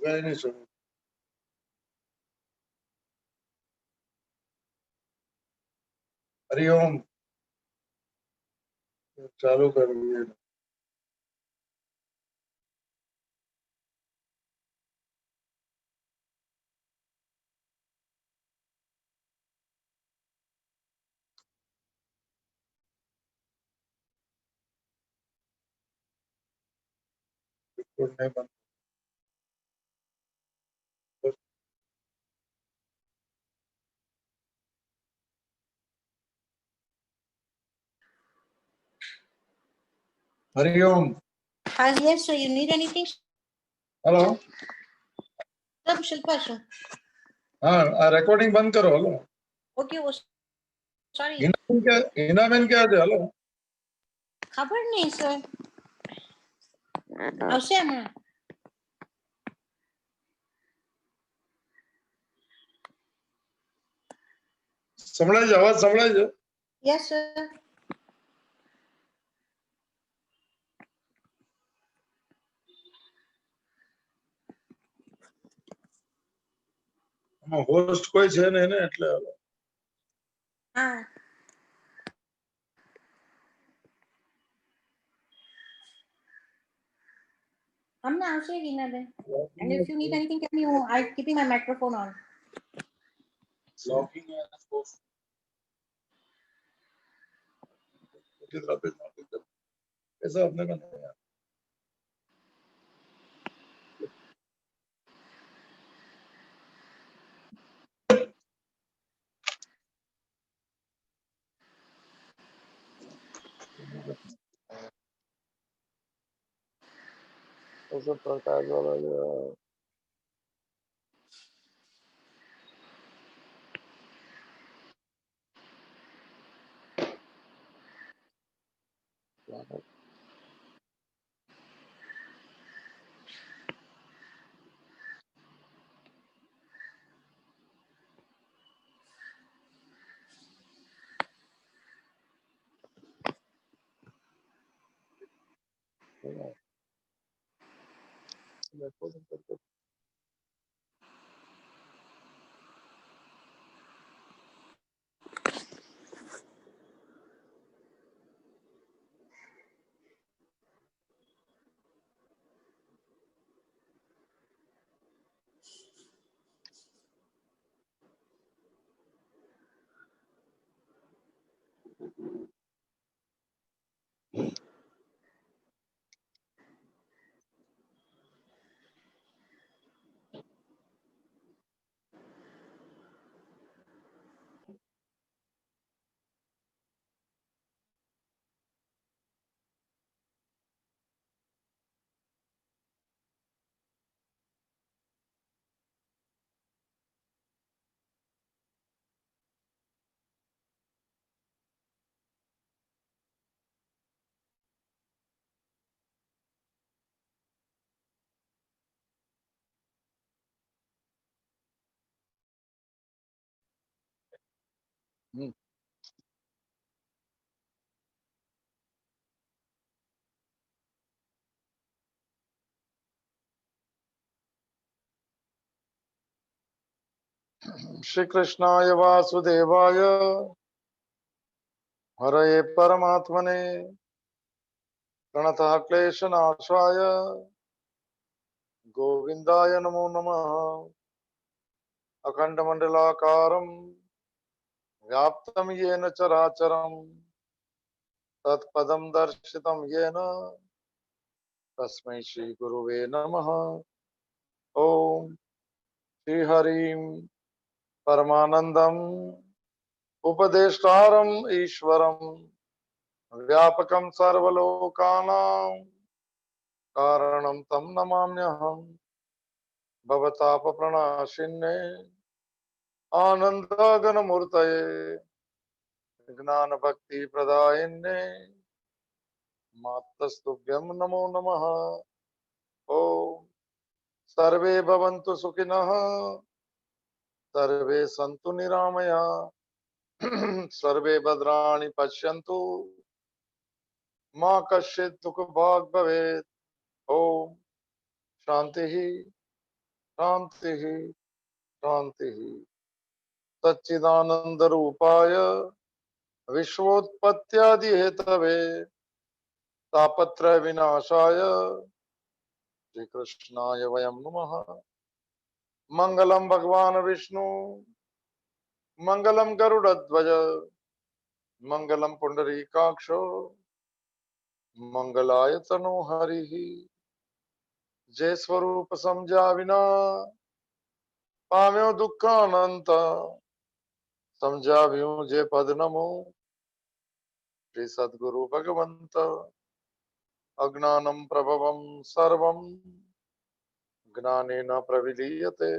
कहीं नहीं सुनी। हरिओम चालू कर दिए। नहीं बंद। Hariom. Yes, sir. You need anything? Hello. सब शिल्पा sir. हाँ रिकॉर्डिंग बंद करो। हेलो। Okay, वो sorry. हिना बेन क्या है? हेलो। खबर नहीं sir. આવશે હમણાં. સંભળાય છે? અવાજ સંભળાય છે? Yes sir. હોસ્ટ કોઈ છે ને એને એટલે. હા. હમણાં આવશે હિનાબેન. And if you need anything, tell me. I'm keeping my microphone on. Logging ऐसा अपने का नहीं है। ऐसा प्रकाश वाला जो श्री कृष्णाय वासुदेवाय हरये परमात्मने प्रणतः क्लेशनाशाय गोविंदाय नमो नमः। अखंडमंडलाकारं व्याप्तं येन चराचरं तत्पदं दर्शितं येन तस्मै श्री गुरुवे नमः। ओम श्री हरिं परमानंदं उपदेष्टारं ईश्वरं व्यापकं सर्वलोकानां कारणं तं नमाम्यहम्। भवतापप्रणाशिन्ने आनन्दाघनमूर्तये ज्ञानभक्तिप्रदायिन्ने मातस्तुभ्यं नमो नमः। ओम सर्वे भवन्तु सुखिनः सर्वे सन्तु निरामया सर्वे भद्राणि पश्यन्तु मा कश्चित् दुःखभाग् भवेत्। ओम शांति। शांति शांति। सच्चिदानंद रूपाय विश्वोत्पत्त्यादि हेतवे तापत्रय विनाशाय श्री कृष्णाय वयं नमः। मंगलम भगवान विष्णु मंगलम गरुड़ध्वज मंगलम पुंडरीकाक्षो मंगलाय तनो हरि। जय स्वरूप समझा विना पाम्यो दुखानंत समझा व्यू जे पद नमो श्री सद्गुरु भगवंत। अज्ञानं प्रभवं सर्वं ज्ञानेन प्रविलीयते।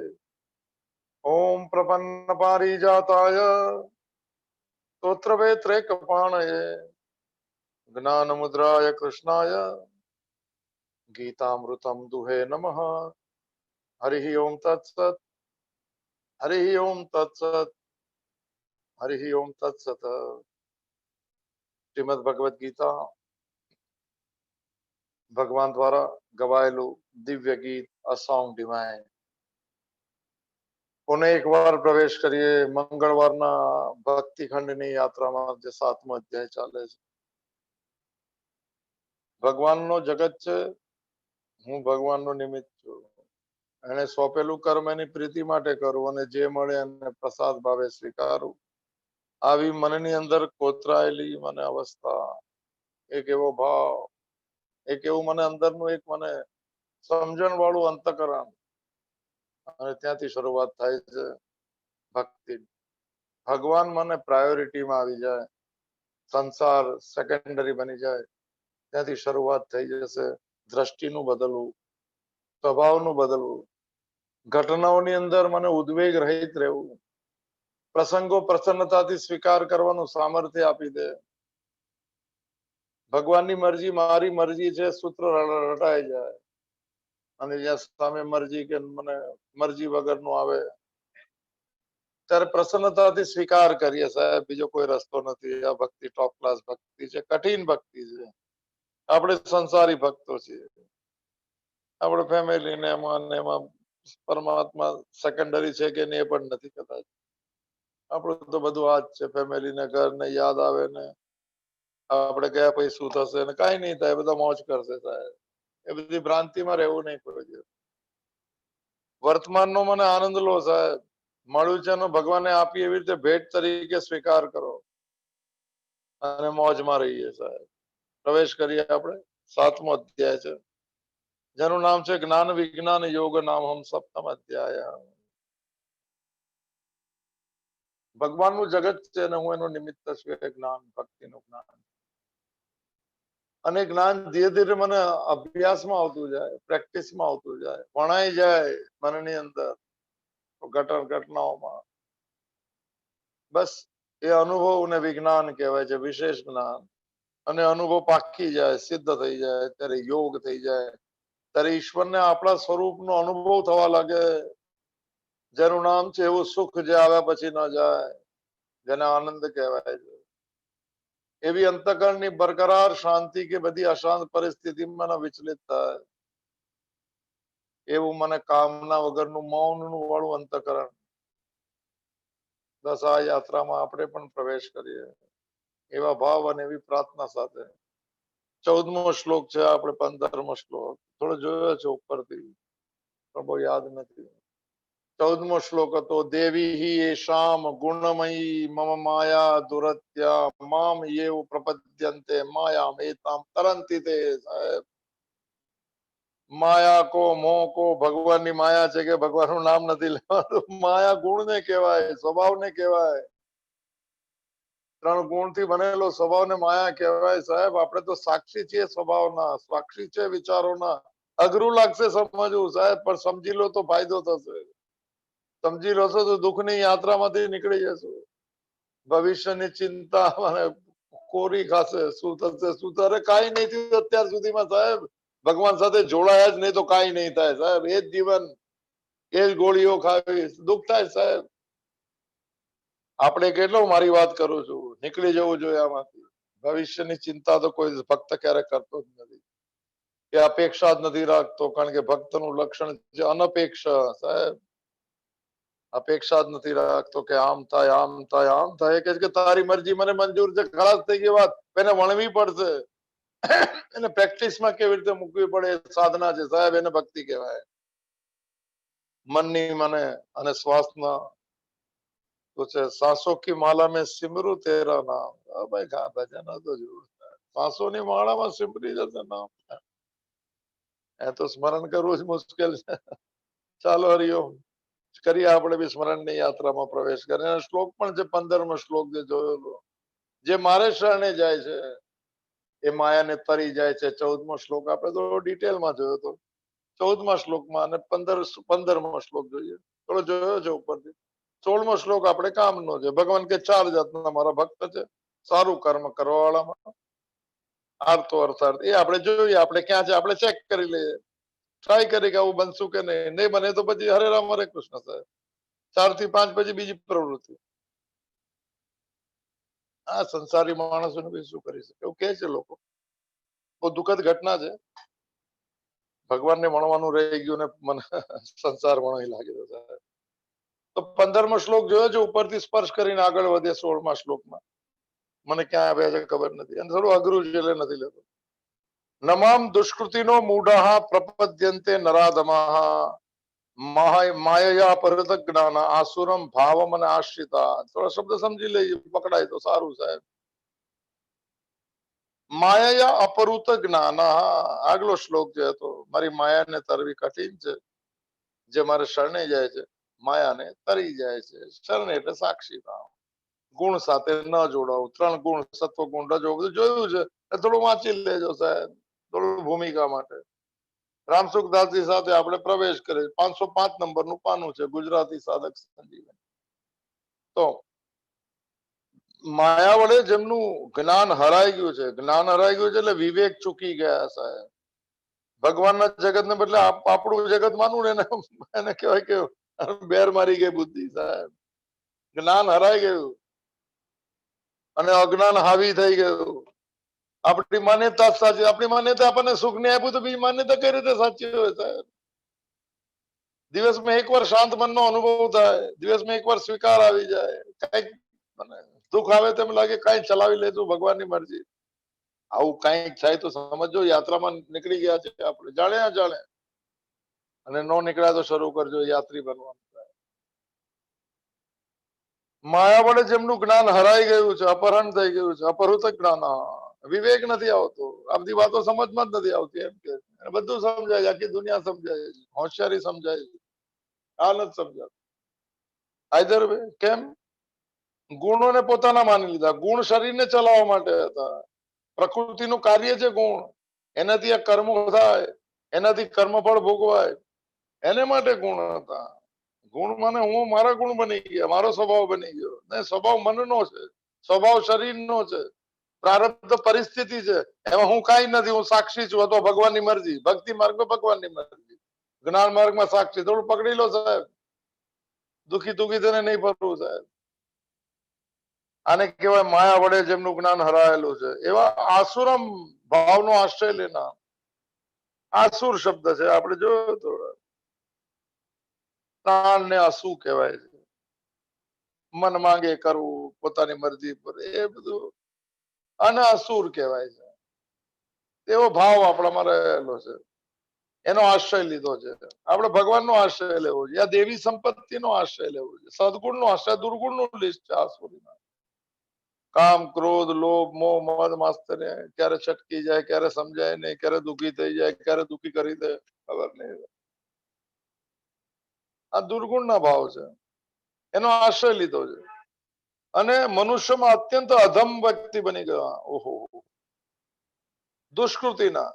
ओम प्रपन्न पारिजाताय स्तोत्रवेत्रैकपाणये ज्ञानमुद्राय कृष्णाय गीतामृतं दुहे नमः। हरि ओम तत्सत्। हरि ओम तत्सत्। हरि ओम तत्सत्। श्रीमद् भगवद गीता ભગવાન દ્વારા ગવાયેલું દિવ્ય ગીત અ સોંગ ડિવાઇન. પુનઃ એકવાર પ્રવેશ કરીએ મંગળવારના ભક્તિ ખંડની યાત્રામાં જે 7મો અધ્યાય ચાલે છે. ભગવાનનો જગત છે, હું ભગવાનનો નિમિત્ત છું. એને સોંપેલું કર્મ એની પ્રીતિ માટે કરું અને જે મળે એને પ્રસાદ ભાવે સ્વીકારું. આવી મનની અંદર કોતરાયેલી મને અવસ્થા, એક એવો ભાવ, એક એવું મને અંદરનું એક મને સમજણ વાળું અંતકરણ, અને ત્યાંથી શરૂઆત થાય છે ભક્તિ. ભગવાન મને પ્રાયોરિટીમાં આવી જાય, સંસાર સેકન્ડરી બની જાય, ત્યાંથી શરૂઆત થઈ જશે દ્રષ્ટિનું બદલવું, સ્વભાવનું બદલવું, ઘટનાઓની અંદર મને ઉદ્વેગ રહિત રહેવું, પ્રસંગો પ્રસન્નતાથી સ્વીકાર કરવાનું સામર્થ્ય આપી દે. ભગવાનની મરજી મારી મરજી છે સૂત્ર રટાઈ જાય, અને જ્યાં સામે મરજી કે મને મરજી વગરનું આવે ત્યારે પ્રસન્નતાથી સ્વીકાર કરીએ સાહેબ, બીજો કોઈ રસ્તો નથી. આ ભક્તિ ટોપ ક્લાસ ભક્તિ છે, કઠિન ભક્તિ છે. આપણે સંસારી ભક્તો છીએ, આપણે ફેમિલી ને એમાં પરમાત્મા સેકન્ડરી છે કે નહીં એ પણ નથી કદાચ. આપણું તો બધું આ જ છે, ફેમિલી ને ઘર ને યાદ આવે ને આપણે ગયા પછી શું થશે ને કઈ નહીં થાય, બધા મોજ કરશે સાહેબ. એ બધી ભ્રાંતિમાં રહેવું નહીં પડે. વર્તમાનનો મને આનંદ લો સાહેબ. મળ્યું છે ભગવાને આપી એવી રીતે ભેટ તરીકે સ્વીકાર કરો અને મોજમાં રહીએ સાહેબ. પ્રવેશ કરીએ આપણે 7મો અધ્યાય છે, જેનું નામ છે જ્ઞાન વિજ્ઞાન યોગ નામ હમ સપ્તમ અધ્યાય. ભગવાનનું જગત છે અને હું એનો નિમિત્ત છું. એ જ્ઞાન, ભક્તિનું જ્ઞાન. અને જ્ઞાન ધીરે ધીરે મને અભ્યાસમાં આવતું જાય, પ્રેક્ટિસમાં આવતું જાય, વણાઈ જાય મનની અંદર, ઘટનાઓમાં. બસ એ અનુભવ ને વિજ્ઞાન કહેવાય છે, વિશેષ જ્ઞાન. અને અનુભવ પાકી જાય, સિદ્ધ થઈ જાય, ત્યારે યોગ થઈ જાય, ત્યારે ઈશ્વરને આપણા સ્વરૂપનો અનુભવ થવા લાગે, જેનું નામ છે એવું સુખ જે આવ્યા પછી ન જાય, જેને આનંદ કહેવાય છે. એવી અંતકરણની બરકરાર શાંતિ કે બધી અશાંત પરિસ્થિતિમાં વિચલિત થાય એવું મને કામના વગરનું મૌનનું વાળું અંતકરણ. બસ આ યાત્રામાં આપણે પણ પ્રવેશ કરીએ એવા ભાવ અને એવી પ્રાર્થના સાથે. 14મો શ્લોક છે, આપણે 15મો શ્લોક થોડો જોયો છે ઉપરથી પણ બહુ યાદ નથી. 14મો શ્લોક હતો, દેવી હિ એશામ ગુણમયી મમ માયા દુરત્યા મામ યેવ પ્રપદ્યંતે માયામ એતામ તરંતિ તે. સાહેબ, માયા કો મોહ કો ભગવાનની માયા છે કે ભગવાનનું નામ નથી લેવાનું. માયા ગુણને કહેવાય, સ્વભાવને કહેવાય. 3 ગુણથી બનેલો સ્વભાવને માયા કહેવાય. સાહેબ, આપણે તો સાક્ષી છીએ સ્વભાવના, સાક્ષી છે વિચારોના. અઘરું લાગશે સમજવું સાહેબ, પણ સમજી લો તો ફાયદો થશે. સમજી લોશો તો દુઃખની યાત્રામાંથી નીકળી જશો. ભવિષ્યની ચિંતા મને કોરી ખાશે, શું થશે શું થશે. કાંઈ નહીં થયું અત્યાર સુધીમાં સાહેબ. ભગવાન સાથે જોડાયા જ નહીં તો કાંઈ નહીં થાય સાહેબ. એ જ જીવન, એ જ ગોળીઓ ખાવી, દુઃખ થાય સાહેબ. આપણે કેટલો, મારી વાત કરું છું, નીકળી જવું જોઈએ આમાંથી. ભવિષ્યની ચિંતા તો કોઈ ભક્ત ક્યારેક કરતો જ નથી. એ અપેક્ષા જ નથી રાખતો, કારણ કે ભક્તનું લક્ષણ છે અનપેક્ષા. સાહેબ અપેક્ષા જ નથી રાખતો કે આમ થાય આમ થાય આમ થાય, કે તારી મરજી મને મંજૂર છે, ખલાસ થઈ ગઈ વાત. એને વણવી પડશે, એને પ્રેક્ટિસમાં કેવી રીતે મૂકવી પડે, સાધના છે સાહેબ, એને ભક્તિ કહેવાય. મનની મને અને શ્વાસના તો છે સાસો કી માલા મેં સિમરું તેરા નામ. ભાઈ ભજન તો જરૂર છે, સાસોની માળામાં સિમરી જશે નામ. એ તો સ્મરણ કરવું જ મુશ્કેલ છે. ચાલો હરિઓમ કરીએ આપણે બી સ્મરણની યાત્રામાં પ્રવેશ કરીએ. શ્લોક પણ છે 15મો શ્લોક જે જોયેલો, જે મારે શરણે જાય છે એ માયાને તરી જાય છે. 14મો શ્લોક આપણે થોડો ડિટેલમાં જોયો હતો. 14મા શ્લોકમાં અને 15મો શ્લોક જોઈએ, થોડો જોયો છે ઉપરથી. 16મો શ્લોક આપણે કામનો છે. ભગવાન કે 4 જાતના મારા ભક્ત છે, સારું કર્મ કરવા વાળામાં, આર્તો અર્થાર્થ. એ આપણે જોઈએ, આપણે ક્યાં છે આપણે ચેક કરી લઈએ, ટ્રાય કરી કે આવું બનશું કે નહીં. નહીં બને તો પછી હરે રામ હરે કૃષ્ણ સાહેબ, 4 થી 5 પછી બીજી પ્રવૃત્તિ. આ સંસારી માણસોને બી શું કરી શકે, એવું કે છે લોકો. બહુ દુઃખદ ઘટના છે. ભગવાનને ભણવાનું રહી ગયું ને મને સંસાર ભણવા લાગે છે. તો 15મો શ્લોક જોયો છે ઉપરથી સ્પર્શ કરીને આગળ વધે 16મા શ્લોકમાં. મને ક્યાં આવ્યા છે ખબર નથી, અને થોડું અઘરું છે એટલે નથી લેતો. નમામ દુષ્કૃતિનો મૂઢાઃ પ્રપદ્યન્તે નરાધમાઃ માયયા પરત જ્ઞાન આસુરમ ભાવમ અને આશ્રિતા. થોડા શબ્દ સમજી લઈએ, પકડાય તો સારું સાહેબ. માયા અપરુત જ્ઞાન, આગલો શ્લોક જે હતો, મારી માયાને તરવી કઠિન છે. જે મારે શરણે જાય છે માયાને તરી જાય છે. શરણે એટલે સાક્ષી ભાવ, ગુણ સાથે ન જોડાવું. 3 ગુણ, સત્વ ગુણ, રજો, બધું જોયું છે. થોડું વાંચી લેજો સાહેબ, થોડું ભૂમિકા માટે. રામસુખદાસજી સાથે આપણે પ્રવેશ કરીએ. 505 નંબરનું પાનું છે, ગુજરાતી સાધક સંજીવન. તો માયા વડે જેમનું જ્ઞાન હરાઈ ગયું છે, જ્ઞાન હરાઈ ગયું છે એટલે વિવેક ચૂકી ગયા સાહેબ. ભગવાનના જગતને બદલે આપણું જગત માનવું ને એને કહેવાય કે બેર મારી ગઈ બુદ્ધિ સાહેબ. જ્ઞાન હરાઈ ગયું અને અજ્ઞાન હાવી થઈ ગયું. આપણી માન્યતા સાચી, આપણી માન્યતા આપણને સુખ ને આપ્યું, તો બીજી માન્યતા કઈ રીતે સાચી હોય સાહેબ? દિવસમાં એકવાર શાંત મનનો અનુભવ થાય, દિવસમાં એકવાર સ્વીકાર આવી જાય, કઈક દુઃખ આવે તેમ લાગે કઈ ચલાવી લેતું ભગવાનની મરજી. આવું કઈક થાય તો સમજો યાત્રામાં નીકળી ગયા છે આપણે, જાણે અજાણે. અને નો નીકળ્યા તો શરૂ કરજો યાત્રી બનવાનું. માયા વડે જેમનું જ્ઞાન હરાઈ ગયું છે, અપહરણ થઈ ગયું છે, અપહૃત જ્ઞાન, વિવેક નથી આવતો. આ બધી વાતો સમજમાં જ નથી આવતી. એમ કે બધું સમજાય છે, આખી દુનિયા સમજાય છે, હોશિયારી સમજાય છે, આ નથી સમજાતું. Either way. કેમ? ગુણોને પોતાના માની લીધા. ગુણ શરીરને ચલાવવા માટે હતા. પ્રકૃતિનું કાર્ય છે ગુણ, એનાથી આ કર્મો થાય, એનાથી કર્મફળ ભોગવાય, એને માટે ગુણ હતા. ગુણ મને હું, મારા ગુણ બની ગયા, મારો સ્વભાવ બની ગયો. નહીં, સ્વભાવ મનનો છે, સ્વભાવ શરીરનો છે, પ્રારબ્ધ પરિસ્થિતિ છે. એમાં હું કઈ નથી, હું સાક્ષી છું. અથવા ભગવાનની મરજી. ભક્તિ માર્ગમાં ભગવાનની મરજી, જ્ઞાન માર્ગમાં સાક્ષી. થોડું પકડી લો સાહેબ, દુખી થઈને નહીં ફરવું સાહેબ. આને કહેવાય માયા વડે જેમનું જ્ઞાન હરાયેલું છે. એવા આસુરમ ભાવનો આશ્રય લેના. આસુર શબ્દ છે, આપણે જોયો તો. પ્રાણને આસુ કહેવાય છે. મન માંગે કરવું પોતાની મરજી પર, એ બધું અનાસુર કહેવાય છે. એવો ભાવ આપણામાં રહેલો છે, એનો આશ્રય લીધો છે. આપણે ભગવાનનો આશ્રય લેવો છે, યા દેવી સંપત્તિનો આશ્રય લેવો છે. સદગુણનો આશ્રય દુર્ગુણનું લિસ્ટ છે આસુરીમાં. કામ, ક્રોધ, લોભ, મોહ, મદ, માસ્તર્ય ક્યારે છટકી જાય, ક્યારે સમજાય નહીં, ક્યારે દુઃખી થઈ જાય, ક્યારે દુઃખી કરી દે, ખબર નહીં. આ દુર્ગુણના ભાવ છે, એનો આશ્રય લીધો છે. અને મનુષ્યમાં અત્યંત અધમ વ્યક્તિ બની ગયા. ઓહો, દુષ્કૃતિના.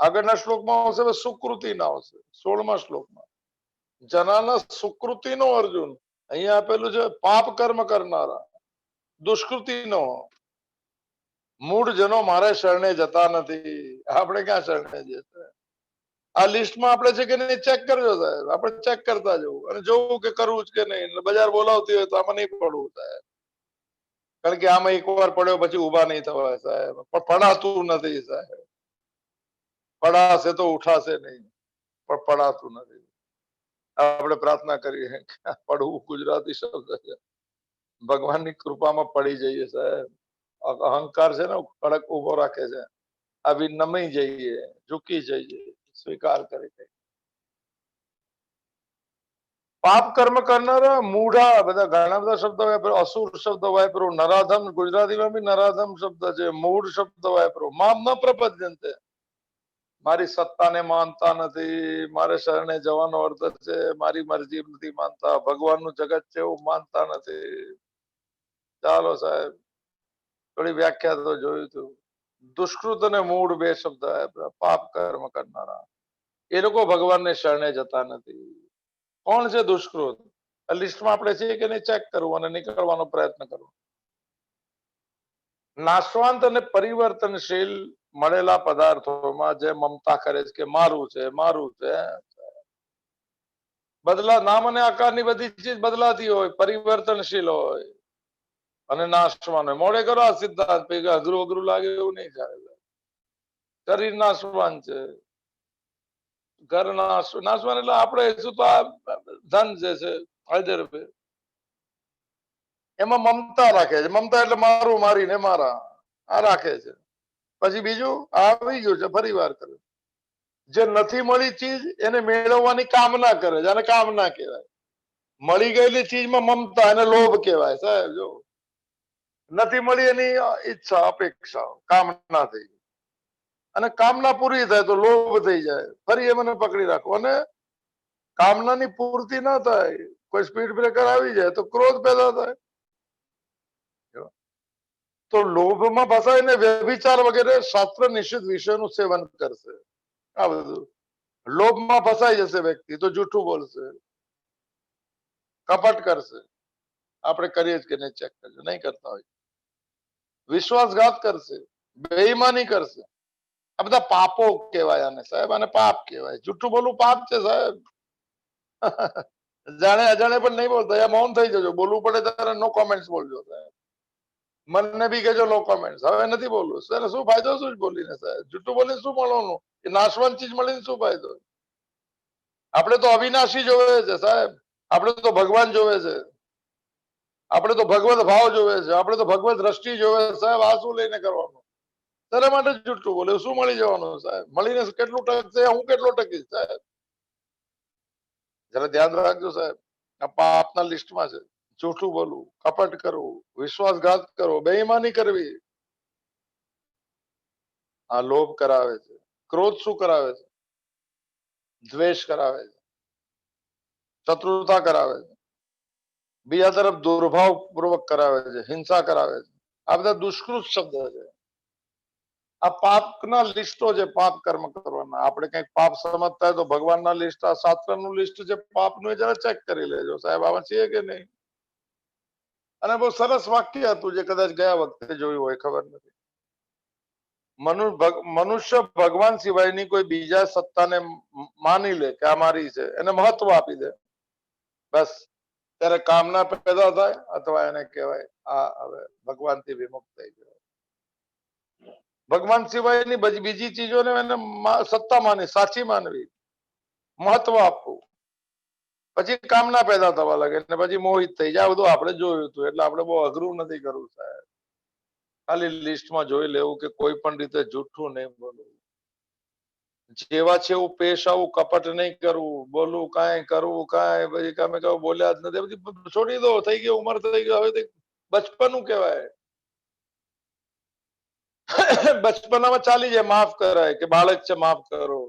આગળના શ્લોકમાં આવશે સુકૃતિના આવશે. 16મા શ્લોકમાં જનાના સુકૃતિનો અર્જુન. અહીંયા આપેલું છે પાપ કર્મ કરનારા, દુષ્કૃતિનો. મૂળ જનો મારે શરણે જતા નથી. આપણે ક્યાં શરણે જતા? આ લિસ્ટમાં આપણે છે કે નહીં ચેક કરજો સાહેબ. આપણે ચેક કરતા જવું અને જોવું કે કરવું જ કે નહીં. બજાર બોલાવતી હોય તો આમાં નહીં પડવું સાહેબ, કારણ કે આમાં એકવાર પડ્યો પછી ઉભા નહીં થવાય સાહેબ. પણ પડાતું નથી સાહેબ, પડાશે તો ઉઠાશે નહીં, પણ પડાતું નથી. આપણે પ્રાર્થના કરીએ કે પડવું ગુજરાતી શબ્દ છે, ભગવાનની કૃપામાં પડી જઈએ સાહેબ. અહંકાર છે ને કડક ઉભો રાખે છે, આવી નમી જઈએ, ઝૂકી જઈએ, સ્વીકાર કરી. પાપ કર્મ કરનારા મૂઢા, બધા ઘણા બધા શબ્દો વાપરો, અસુર શબ્દ વાપરો, નરાધમ, ગુજરાતીમાં બી નરાધમ શબ્દ છે, મૂઢ શબ્દ વાપરો. મામ ન પ્રપદ્યંતે, મારી સત્તાને માનતા નથી, મારે શરણે જવાનો અર્થ છે, મારી મરજી નથી માનતા, ભગવાનનું જગત છે એવું માનતા નથી. ચાલો સાહેબ, થોડી વ્યાખ્યા તો જોયું હતું. દુષ્કૃત અને મૂળ બે શબ્દ વાપર્યા, પાપ કર્મ કરનારા. એ લોકો ભગવાનને શરણે જતા નથી. કોણ છે દુષ્કૃત? લિસ્ટમાં આપણે છીએ કે નહીં ચેક કરવું અને નીકળવાનો પ્રયત્ન કરવો. નાશવંત અને પરિવર્તનશીલ મળેલા પદાર્થોમાં જે મમતા કરે છે કે મારું છે, મારું છે, બદલા નામ અને આકારની બધી ચીજ બદલાતી હોય, પરિવર્તનશીલ હોય અને નાશવાન હોય. મોડે કરો આ સિદ્ધાંત, અઘરું અઘરું લાગે એવું નહીં થાય. શરીર નાશવાન છે, ઘર નાશવાન એટલે આપણે શું તો આ ધન જે છે હાજર એમાં મમતા રાખે છે. મમતા એટલે મારું, મારીને મારા, આ રાખે છે. પછી બીજું આવી ગયું છે ફરી વાર કરે. જે નથી મળી ચીજ એને મેળવવાની કામના કરે છે, અને કામના કહેવાય. મળી ગયેલી ચીજમાં મમતા અને લોભ કહેવાય સાહેબ. જો નથી મળી એની ઈચ્છા, અપેક્ષા, કામના થઈ, અને કામના પૂરી થાય તો લોભ થઈ જાય, ફરી એ મને પકડી રાખો. અને કામનાની પૂર્તિ ના થાય, કોઈ સ્પીડ બ્રેકર આવી જાય તો ક્રોધ પેદા થાય. તો લોભમાં ફસાઈને વ્યભિચાર વગેરે શાસ્ત્ર નિશ્ચિત વિષયનું સેવન કરશે. આ બધું લોભમાં ફસાઈ જશે વ્યક્તિ તો જૂઠું બોલશે, કપટ કરશે. આપણે કરીએ જ કે નહીં ચેક કરજો, નહીં કરતા હોય. વિશ્વાસઘાત કરશે, બેઈમાની કરશે. આ બધા પાપો કહેવાય આને સાહેબ, આને પાપ કહેવાય. જૂઠું બોલવું પાપ છે સાહેબ. જાણે અજાણે પણ નહીં બોલતા, મૌન થઈ જજો. બોલવું પડે ત્યારે નો કોમેન્ટ્સ બોલજો સાહેબ. મને બી કહેજો નો કોમેન્ટ્સ. હવે નથી બોલવું. સર શું ફાયદો શું બોલીને સાહેબ? જૂઠું બોલીને શું મળવાનું? એ નાશવાન ચીજ મળીને શું ફાયદો? આપણે તો અવિનાશી જોવે છે સાહેબ, આપણે તો ભગવાન જોવે છે, આપણે તો ભગવત ભાવ જોવે છે, આપણે તો ભગવત દ્રષ્ટિ જોવે છે સાહેબ. આ શું લઈને કરવાનું? તેના માટે જૂઠું બોલે શું મળી જવાનું સાહેબ? મળીને કેટલું ટકશે? હું કેટલો ટકીશ સાહેબ? જરા ધ્યાન રાખજો સાહેબ. આ પાપના લિસ્ટમાં છે. જૂઠું બોલવું, કપટ કરવું, વિશ્વાસઘાત કરવો, બેઈમાની કરવી, આ લોભ કરાવે છે. ક્રોધ શું કરાવે છે? દ્વેષ કરાવે છે, શત્રુતા કરાવે છે, બીજા તરફ દુર્ભાવ પૂર્વક કરાવે છે, હિંસા કરાવે છે. આ બધા દુષ્કૃત શબ્દ છે. આ પાપના લિસ્ટો છે, પાપ કર્મ કરવાના. આપણે કઈક પાપ સમજતા હોય તો ભગવાનના લિસ્ટ, આ શાસ્ત્રનું લિસ્ટ છે પાપનું, એ જરા ચેક કરી લેજો સાહેબ, આવા છીએ કે નહીં. અને બહુ સરસ વાક્ય હતું જે કદાચ ગયા વખતે જોયું હોય, ખબર નથી. મનુષ્ય ભગવાન સિવાયની કોઈ બીજા સત્તાને માની લે કે આ મારી છે, એને મહત્વ આપી દે, બસ ત્યારે કામના પેદા થાય, અથવા એને કહેવાય આ હવે ભગવાનથી વિમુક્ત થઈ ગયો. ભગવાન સિવાયની બીજી ચીજોને એને સત્તા માની, સાચી માનવી, મહત્વ આપવું, પછી કામના પેદા થવા લાગે ને પછી મોહિત થઈ જાય. બધું આપણે જોયું હતું, એટલે આપણે બહુ અઘરું નથી કરવું સાહેબ. ખાલી લિસ્ટમાં જોઈ લેવું કે કોઈ પણ રીતે જૂઠું નહીં બોલવું, જેવા છે એવું પેશ આવું, કપટ નહીં કરવું, બોલવું કાંઈ, કરવું કાંઈ, પછી તમે કહો બોલ્યા જ નથી, પછી છોડી દો. થઈ ગયો, ઉંમર થઈ ગયો, હવે બચપનું કહેવાય. બચપનામાં ચાલી જાય, માફ કરાય કે બાળક છે માફ કરો.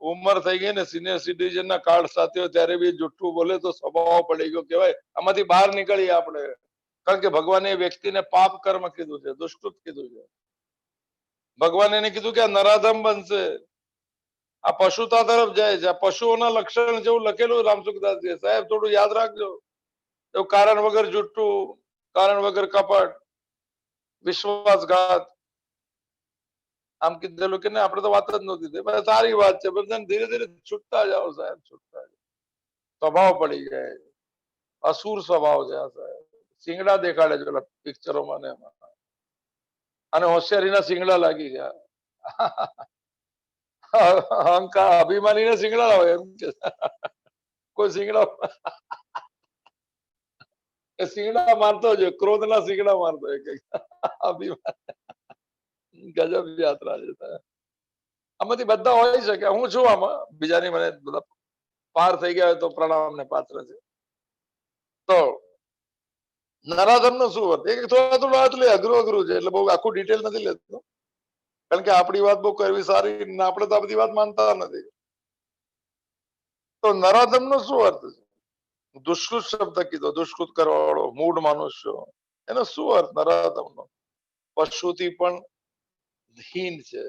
ઉંમર થઈ ગઈ ને, સિનિયર સિટીઝન ના કાર્ડ સાથે ત્યારે બી જુઠ્ઠું બોલે તો સ્વભાવ પડી ગયો કહેવાય. આમાંથી બહાર નીકળીએ આપણે, કારણ કે ભગવાને એ વ્યક્તિને પાપ કર્મ કીધું છે, દુષ્કૃત કીધું છે. ભગવાને એને કીધું કે આ નરાધમ બનશે, આ પશુતા તરફ જાય છે. આ પશુઓના લક્ષણ જેવું લખેલું રામસુખદાસજી સાહેબ, થોડું યાદ રાખજો. એવું કારણ વગર જુઠ્ઠું, કારણ વગર કપટ, વિશ્વાસઘાત, આમ કીધેલું કે નહીં, આપણે તો વાત જ નહોતી. સારી વાત છે, બધા ધીરે ધીરે છૂટતા જાઓ સાહેબ, છૂટતા જાઓ. સ્વભાવ પડી જાય, અસુર સ્વભાવ છે આ સાહેબ. સિંગડા દેખાડે છે પેલા પિક્ચરોમાં ને એમાં, અને હોશિયારીના સિંગડા લાગી ગયા. અહંકાર અભિમાનીને શિંગડા હોય એમ કે કોઈ શિંગડા શિંગડા મારતો છે, ક્રોધના શિંગડા મારતો હોય કે અભિમાન. ગજબ યાત્રા છે. આમાંથી બધા હોય શકે. હું છું આમાં, બીજાની મને બધા પાર થઈ ગયા હોય તો પ્રણામ ને પાત્ર છે. તો નરાધમ નો શું અર્થ? થોડું અઘરું છે, એટલે બહુ આખું ડિટેલ નથી લેતો, કારણ કે આપણી વાત બહુ કરવી સારી, આપણે તો આ બધી વાત માનતા નથી. તો નરાધમ નો શું અર્થ છે? દુષ્કૃત શબ્દ કીધો, દુષ્કૃત કરવા વાળો, મૂળ મનુષ્ય, એનો શું અર્થ નરાધમ નો? પશુથી પણ હીન છે.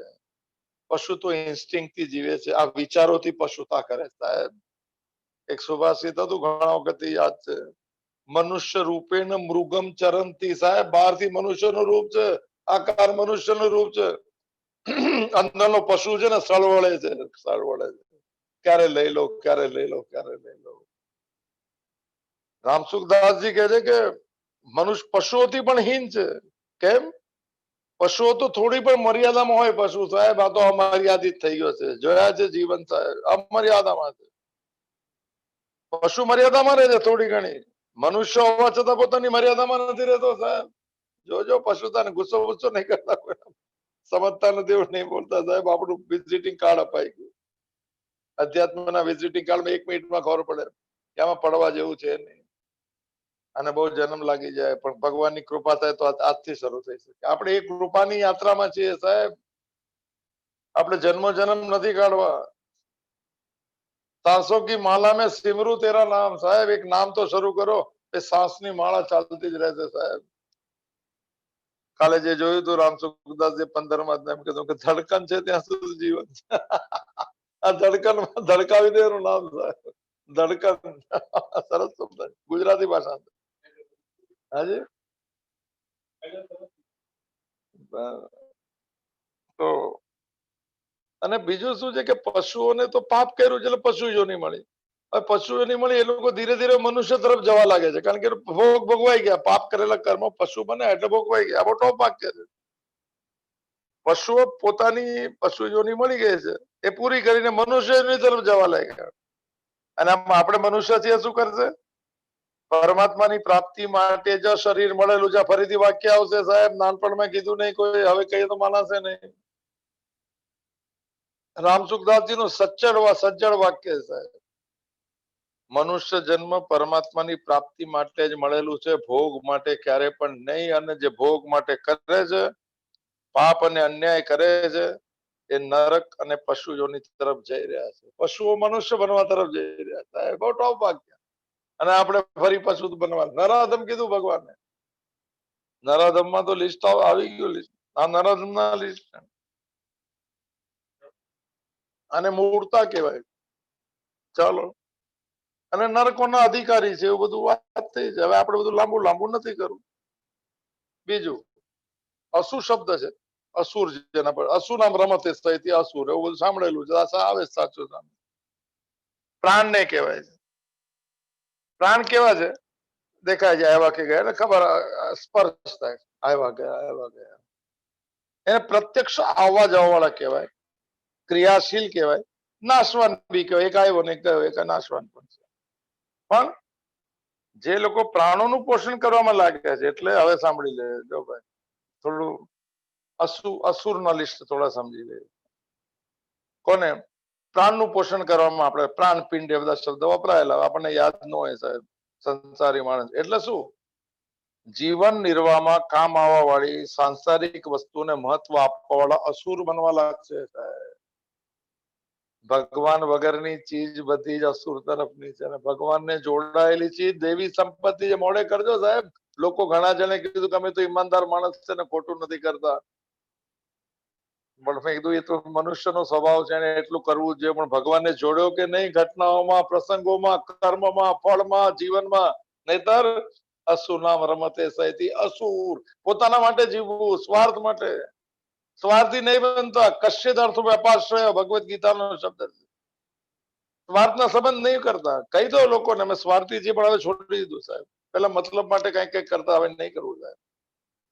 પશુ તો ઇન્સ્ટિંક્ટ થી જીવે છે, આ વિચારોથી પશુતા કરે. સાહેબ એક સુભાષિત હતું, ઘણા વખત યાદ છે, મનુષ્ય રૂપે ને મૃગમ ચરંતી. સાહેબ બહારથી મનુષ્યનું રૂપ છે, આકાર મનુષ્યનું રૂપ છે, અંદરનો પશુ છે ને સળવળે છે, સળવળે છે. ક્યારે લઈ લો, ક્યારે લઈ લો, ક્યારે લઈ લો. રામસુખદાસજી કહે છે કે મનુષ્ય પશુઓથી પણ હીન છે. કેમ? પશુઓ તો થોડી પણ મર્યાદામાં હોય. પશુ સાહેબ આ તો અમર્યાદિત થઈ ગયો છે. જોયા છે જીવન સાહેબ, અમર્યાદામાં છે. પશુ મર્યાદામાં રહે છે થોડી ઘણી, મનુષ્ય હોવા છતાં પોતાની મર્યાદામાં નથી રહેતો. સાહેબ જોજો, પશુતાને ગુસ્સો ગુસ્સો નહીં કરતા, સમજતા નથી એવું નહીં બોલતા. સાહેબ આપણું વિઝિટિંગ કાર્ડ અપાઈ ગયું. અધ્યાત્મના વિઝિટિંગ કાર્ડમાં 1 મિનિટમાં ખબર પડે કે આમાં પડવા જેવું છે નહીં, અને બહુ જન્મ લાગી જાય. પણ ભગવાનની કૃપા થાય તો આજથી શરૂ થઈ શકે. આપણે એક કૃપાની યાત્રામાં છીએ સાહેબ. આપણે જન્મ જન્મ નથી કાઢવા. सांसों की माला में सिमरू तेरा नाम. साहेब एक नाम तो શરૂ કરો, એ सांसની માળા ચાલતી જ રહેશે સાહેબ. કાલે જે જોયું હતું રામસુખદાસજી 15માં એમ કીધું કે ધડકન છે ત્યાં સુધી જીવન છે. આ ધડકન ધડકાવી દે એનું નામ સાહેબ, ધડકન. સરસ શબ્દ, ગુજરાતી ભાષા. હાજી તો અને બીજું શું છે કે પશુઓને તો પાપ કર્યું છે એટલે પશુ યોની મળી. હવે પશુ યોની મળી એ લોકો ધીરે ધીરે મનુષ્ય તરફ જવા લાગે છે, કારણ કે ભોગ ભોગવાઈ ગયા. પાપ કરેલા કર્મ પશુ બને એટલે ભોગવાઈ ગયા. આ મોટો પાક છે. પશુઓ પોતાની પશુ યોની મળી ગઈ છે, એ પૂરી કરીને મનુષ્યની તરફ જવા લાગ્યા. અને આમાં આપણે મનુષ્ય છીએ શું કરશે? પરમાત્માની પ્રાપ્તિ માટે જ શરીર મળેલું છે. ફરીથી વાક્ય આવશે સાહેબ, નાનપણમાં કીધું નહીં કોઈ, હવે કહીએ તો માનશે નહીં. રામસુખદાસજી નું સજ્જડ વાક્ય સાહેબ. મનુષ્ય જન્મ પરમાત્માની પ્રાપ્તિ માટે જ મળેલું છે, ભોગ માટે ક્યારે પણ નહીં. અને જે ભોગ માટે કરે છે, પાપ અને અન્યાય કરે છે, એ નરક અને પશુ યોની તરફ જઈ રહ્યા છે. પશુઓ મનુષ્ય બનવા તરફ જઈ રહ્યા છે. બહુ ટોપ વાક્ય. અને આપણે ફરી પશુ બનવા. નરાધમ કીધું ભગવાને. નરાધમમાં તો લિસ્ટ આવી ગયું. લિસ્ટ આ નરાધમ ના લિસ્ટ. અને મૂળતા કહેવાય. ચાલો, અને નરકોના અધિકારી છે, એવું બધું વાત થઈ છે. હવે આપણે બધું લાંબુ નથી કરવું. બીજું અસુર શબ્દ છે, અસુર જેના પર અસુર નામ રમતે સહિત અસુર, એવું બધું સાંભળેલું છે. આવે સાચું સામે. પ્રાણ ને કહેવાય છે. પ્રાણ કેવા છે? દેખાય જાય એવા કે ગયા, ખબર સ્પર્શ થાય, આવ્યા ગયા. એને પ્રત્યક્ષ આવવા જવા વાળા કહેવાય, ક્રિયાશીલ કહેવાય, નાશવાન બી કહેવાય. એક આવ્યો ને એક ગયો, એક નાશવાન પણ છે. પણ જે લોકો પ્રાણોનું પોષણ કરવામાં લાગ્યા છે, એટલે હવે સાંભળી લે જો ભાઈ, થોડું અસુરના લિસ્ટ થોડા સમજી લે. કોને પ્રાણનું પોષણ કરવામાં? આપણે પ્રાણ પિંડ એ બધા શબ્દો વપરાયેલા, આપણને યાદ ન હોય સાહેબ. સંસારી માણસ એટલે શું? જીવન નિર્વાહમાં કામ આવવા વાળી સાંસારિક વસ્તુને મહત્વ આપવા વાળા અસુર બનવા લાગશે સાહેબ. ભગવાન વગરની ચીજ બધી જ અસુર તરફની છે. ભગવાનને જોડાયેલી ચીજ દેવી સંપત્તિ જે મોડે કરજો સાહેબ. લોકો ઘણા જણે કીધું કે અમે તો ઈમાનદાર માણસ છે ને ખોટું નથી કરતા. પણ મેં કીધું એ તો મનુષ્યનો સ્વભાવ છે, એને એટલું કરવું જોઈએ. પણ ભગવાનને જોડ્યો કે નહીં ઘટનાઓમાં, પ્રસંગોમાં, કર્મમાં, ફળમાં, જીવનમાં? નહીતર અસુર નામ રમતે સહિત અસુર. પોતાના માટે જીવવું, સ્વાર્થ માટે. સ્વાર્થી નહીં બનતા. કશ્યદ અર્થ વ્યાપાશ્રય ભગવદ ગીતાનો શબ્દ છે. સ્વાર્થના સંબંધ નહીં કરતા. કહી દો લોકોને અમે સ્વાર્થી છીએ, પણ હવે છોડી દીધું સાહેબ. પેલા મતલબ માટે કઈ કરતા, હવે નહીં કરવું સાહેબ.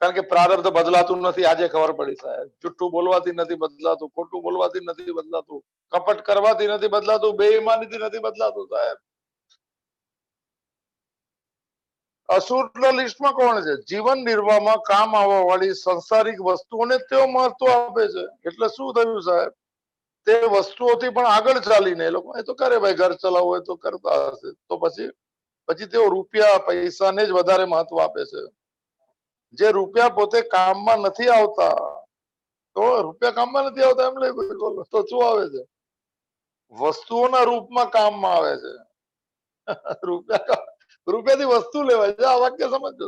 કારણ કે પ્રારબ્ધ બદલાતું નથી. આજે ખબર પડી સાહેબ. જુઠ્ઠું બોલવાથી નથી બદલાતું, ખોટું બોલવાથી નથી બદલાતું, કપટ કરવાથી નથી બદલાતું, બેઈમાનીથી નથી બદલાતું સાહેબ. અસુરના લિસ્ટમાં કોણ છે? જીવન નિર્વાહમાં કામ આવવા વાળી સંસારિક વસ્તુઓને તેઓ મહત્વ આપે છે. એટલે શું થયું સાહેબ? તે વસ્તુઓથી પણ આગળ ચાલીને એ લોકો એ તો કરે ભાઈ, ઘર ચલાવવું હોય તો કરતા હશે, તો પછી તેઓ રૂપિયા પૈસાને જ વધારે મહત્વ આપે છે. જે રૂપિયા પોતે કામમાં નથી આવતા, તો રૂપિયા કામમાં નથી આવતા એમ લઈ બોલો તો શું આવે છે? વસ્તુઓના રૂપમાં કામમાં આવે છે. રૂપિયાથી વસ્તુ લેવાય છે. આ વાક્ય સમજો.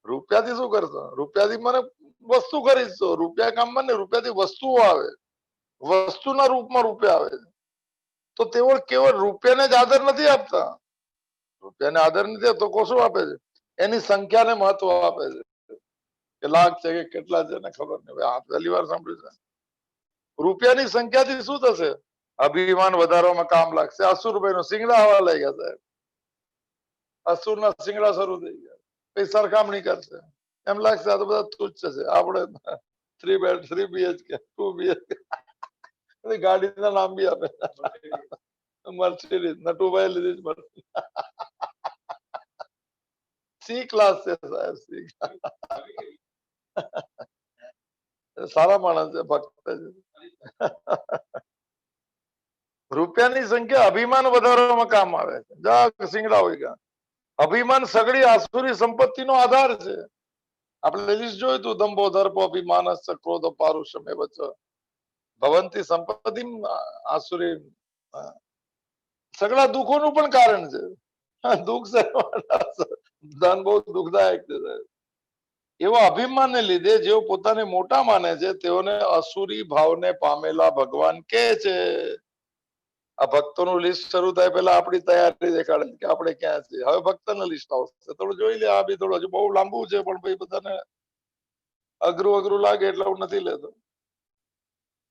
રૂપિયાથી શું કરશો? રૂપિયાથી મને વસ્તુ ખરીદશો. રૂપિયા કામમાં ને રૂપિયાથી વસ્તુઓ આવે, વસ્તુના રૂપમાં રૂપિયા આવે છે. તો તેઓ કેવળ રૂપિયાને જ આદર નથી આપતા. રૂપિયાને આદર નથી આપતો, શું આપે છે? એની સંખ્યાને મહત્વ આપે છે. કે લાખ છે કે કેટલા છે ને ખબર નહીં. આ પહેલી વાર સાંભળ્યું છે. રૂપિયાની સંખ્યાથી શું થશે? અભિમાન વધારવામાં કામ લાગશે. અસુરભાઈ નો સિંગડા આવવા લાગ્યા સાહેબ. અસુરના સિંગડા શરૂ થઈ ગયા. પછી સરખામણી કરશે. એમ લાગશે આ તો બધા તુચ્છ છે. આપણે 3 બેડ 3 BHK 2 BHK ગાડીના નામ બી આપે. મર્સિડીઝ નટુભાઈ લીધી મર્સિડીઝ. સી ક્લાસ છે સાહેબ. સી સારા માણસ છે, ભક્ત છે. રૂપિયાની સંખ્યા અભિમાન વધારવામાં કામ આવે છે. જા સિંગડા હોય ગયા. અભિમાન સગળી આસુરી સંપત્તિનો આધાર છે. આપણે લિસ્ટ જોયું હતું. દંભો દર્પો અભિમાનસ્ચ ક્રોધ પારુષમે વચ ભવંતી સંપત્તિ આસુરી. સગળા દુઃખોનું પણ કારણ છે. દુઃખ છે, ધન બહુ દુઃખદાયક છે. એવા અભિમાનને લીધે જેઓ પોતાને મોટા માને છે તેઓને અસુરી ભાવને પામેલા ભગવાન કહે છે. આ ભક્તોનું લિસ્ટ શરૂ થાય પહેલા આપણી તૈયારી દેખાડે કે આપણે ક્યાં છીએ. હવે ભક્તોનું લિસ્ટ આવશે, થોડું જોઈ લે. આ બી થોડું હજુ બહુ લાંબુ છે, પણ ભાઈ બધાને અઘરું લાગે એટલે હું નથી લેતો.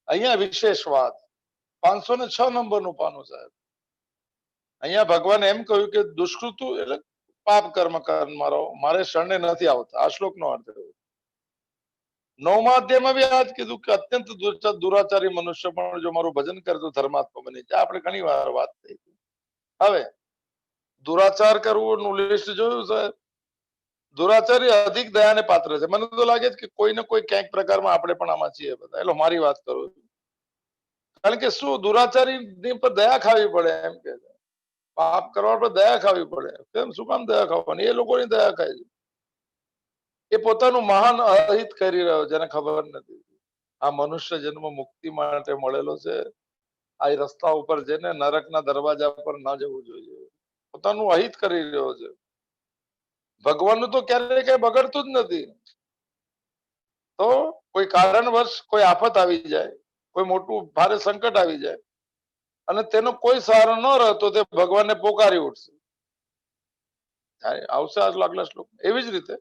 અહીંયા વિશેષ વાત 506 નંબરનું પાનું સાહેબ. અહીંયા ભગવાન એમ કહ્યું કે દુષ્કૃતુ એટલે પાપ કર્મ કરનારો મારે શરણે નથી આવતા. આ શ્લોકનો અર્થ એવો. 9મા અધ્યાયમાં બી આ જ કીધું કે અત્યંત દુરાચારી મનુષ્ય પણ જો મારું ભજન કરે તો ધર્માત્મા બની જાય. આપણે ઘણી વાર વાત થઈ. હવે દુરાચાર કરવું નું લિસ્ટ જોયું સાહેબ. દુરાચારી અધિક દયાને પાત્ર છે. મને તો લાગે છે કે કોઈને કોઈ ક્યાંક પ્રકારમાં આપણે પણ આમાં છીએ બધા. એટલે મારી વાત કરું છું. કારણ કે શું દુરાચારી પર દયા ખાવી પડે એમ કે પાપ કરવા પર દયા ખાવી પડે. કેમ? શું કામ દયા ખાવાની? એ લોકોની દયા ખાય છે. એ પોતાનું મહાન અહિત કરી રહ્યો છે, એને ખબર નથી. આ મનુષ્ય જન્મ મુક્તિ માટે મળેલો છે. આ રસ્તા ઉપર જઈને નરકના દરવાજા પર ના જવું જોઈએ. પોતાનું અહિત કરી રહ્યો છે. ભગવાનનું તો ક્યારેય કઈ બગડતું જ નથી. તો કોઈ કારણવશ કોઈ આફત આવી જાય, કોઈ મોટું ભારે સંકટ આવી જાય અને તેનો કોઈ સહારો ન રહેતો તે ભગવાનને પોકારી ઉઠશે. આવશે આગલા શ્લોક. એવી જ રીતે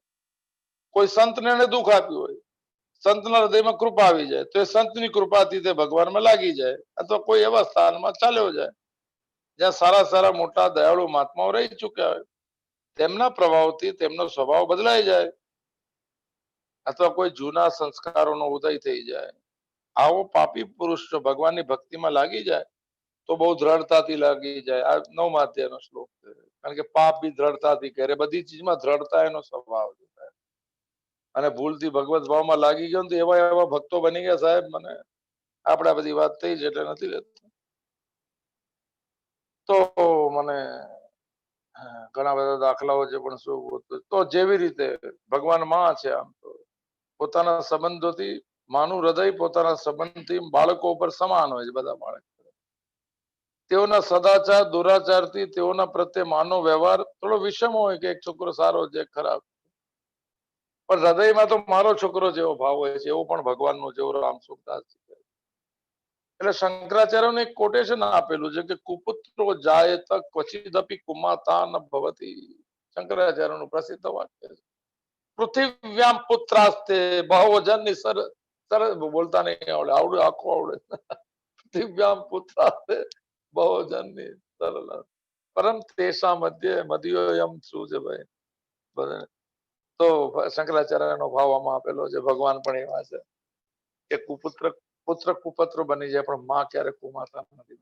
કોઈ સંતને એને દુઃખ આપ્યું હોય, સંતના હૃદયમાં કૃપા આવી જાય તો એ સંતની કૃપાથી તે ભગવાનમાં લાગી જાય, અથવા કોઈ એવા સ્થાનમાં ચાલ્યો જાય જ્યાં સારા મોટા દયાળુ મહાત્માઓ રહી ચુક્યા હોય. તેમના પ્રભાવથી તેમનો સ્વભાવ બદલાઈ જાય, અથવા કોઈ જૂના સંસ્કારોનો ઉદય થઈ જાય. આવો પાપી પુરુષ જો ભગવાનની ભક્તિમાં લાગી જાય તો બહુ દ્રઢતાથી લાગી જાય. આ 9મા અધ્યાયનો શ્લોક છે. કારણ કે પાપ બી દ્રઢતાથી કરે. બધી ચીજમાં દ્રઢતા એનો સ્વભાવ છે. અને ભૂલથી ભગવત ભાવમાં લાગી ગયો ને તો એવા ભક્તો બની ગયા સાહેબ. મને આપણે બધી વાત થઈ છે એટલે નથી લેતો. તો મને ઘણા બધા દાખલાઓ છે, પણ શું તો જેવી રીતે ભગવાન માં છે, આમ તો પોતાના સંબંધોથી માનું હૃદય પોતાના સંબંધથી બાળકો ઉપર સમાન હોય છે. બધા બાળક તેઓના સદાચાર દુરાચારથી તેઓના પ્રત્યે માનવ વ્યવહાર થોડો વિષમ હોય કે એક છોકરો સારો છે, ખરાબ, પણ હૃદયમાં તો મારો છોકરો જેવો ભાવ હોય છે. એવો પણ ભગવાનનો જેવો રામ સુખદાસ. એટલે શંકરાચાર્યને એક કોટેશન આપેલું છે કે કુપુત્રો જાયત ક્વચિદપી કુમાતા ન ભવતી. શંકરાચાર્યનું પ્રસિદ્ધ વાક્ય છે. પૃથિવ્યામ પુત્રાસ્તે બહુજનની સરસ બોલતા નહીં આવડે, આવડે આખું આવડે. પૃથિવ્યામ પુત્રાસ્તે બહુજનની સરળ પરમ તેષા મધ્ય મધ્યોયમ શું છે ભાઈ. તો શંકરાચાર્યનો ભાવ આમાં આપેલો છે. ભગવાન પણ એવા છે કે પુત્ર કુપુત્ર બની જાય પણ માં ક્યારે કુમાતા નથી.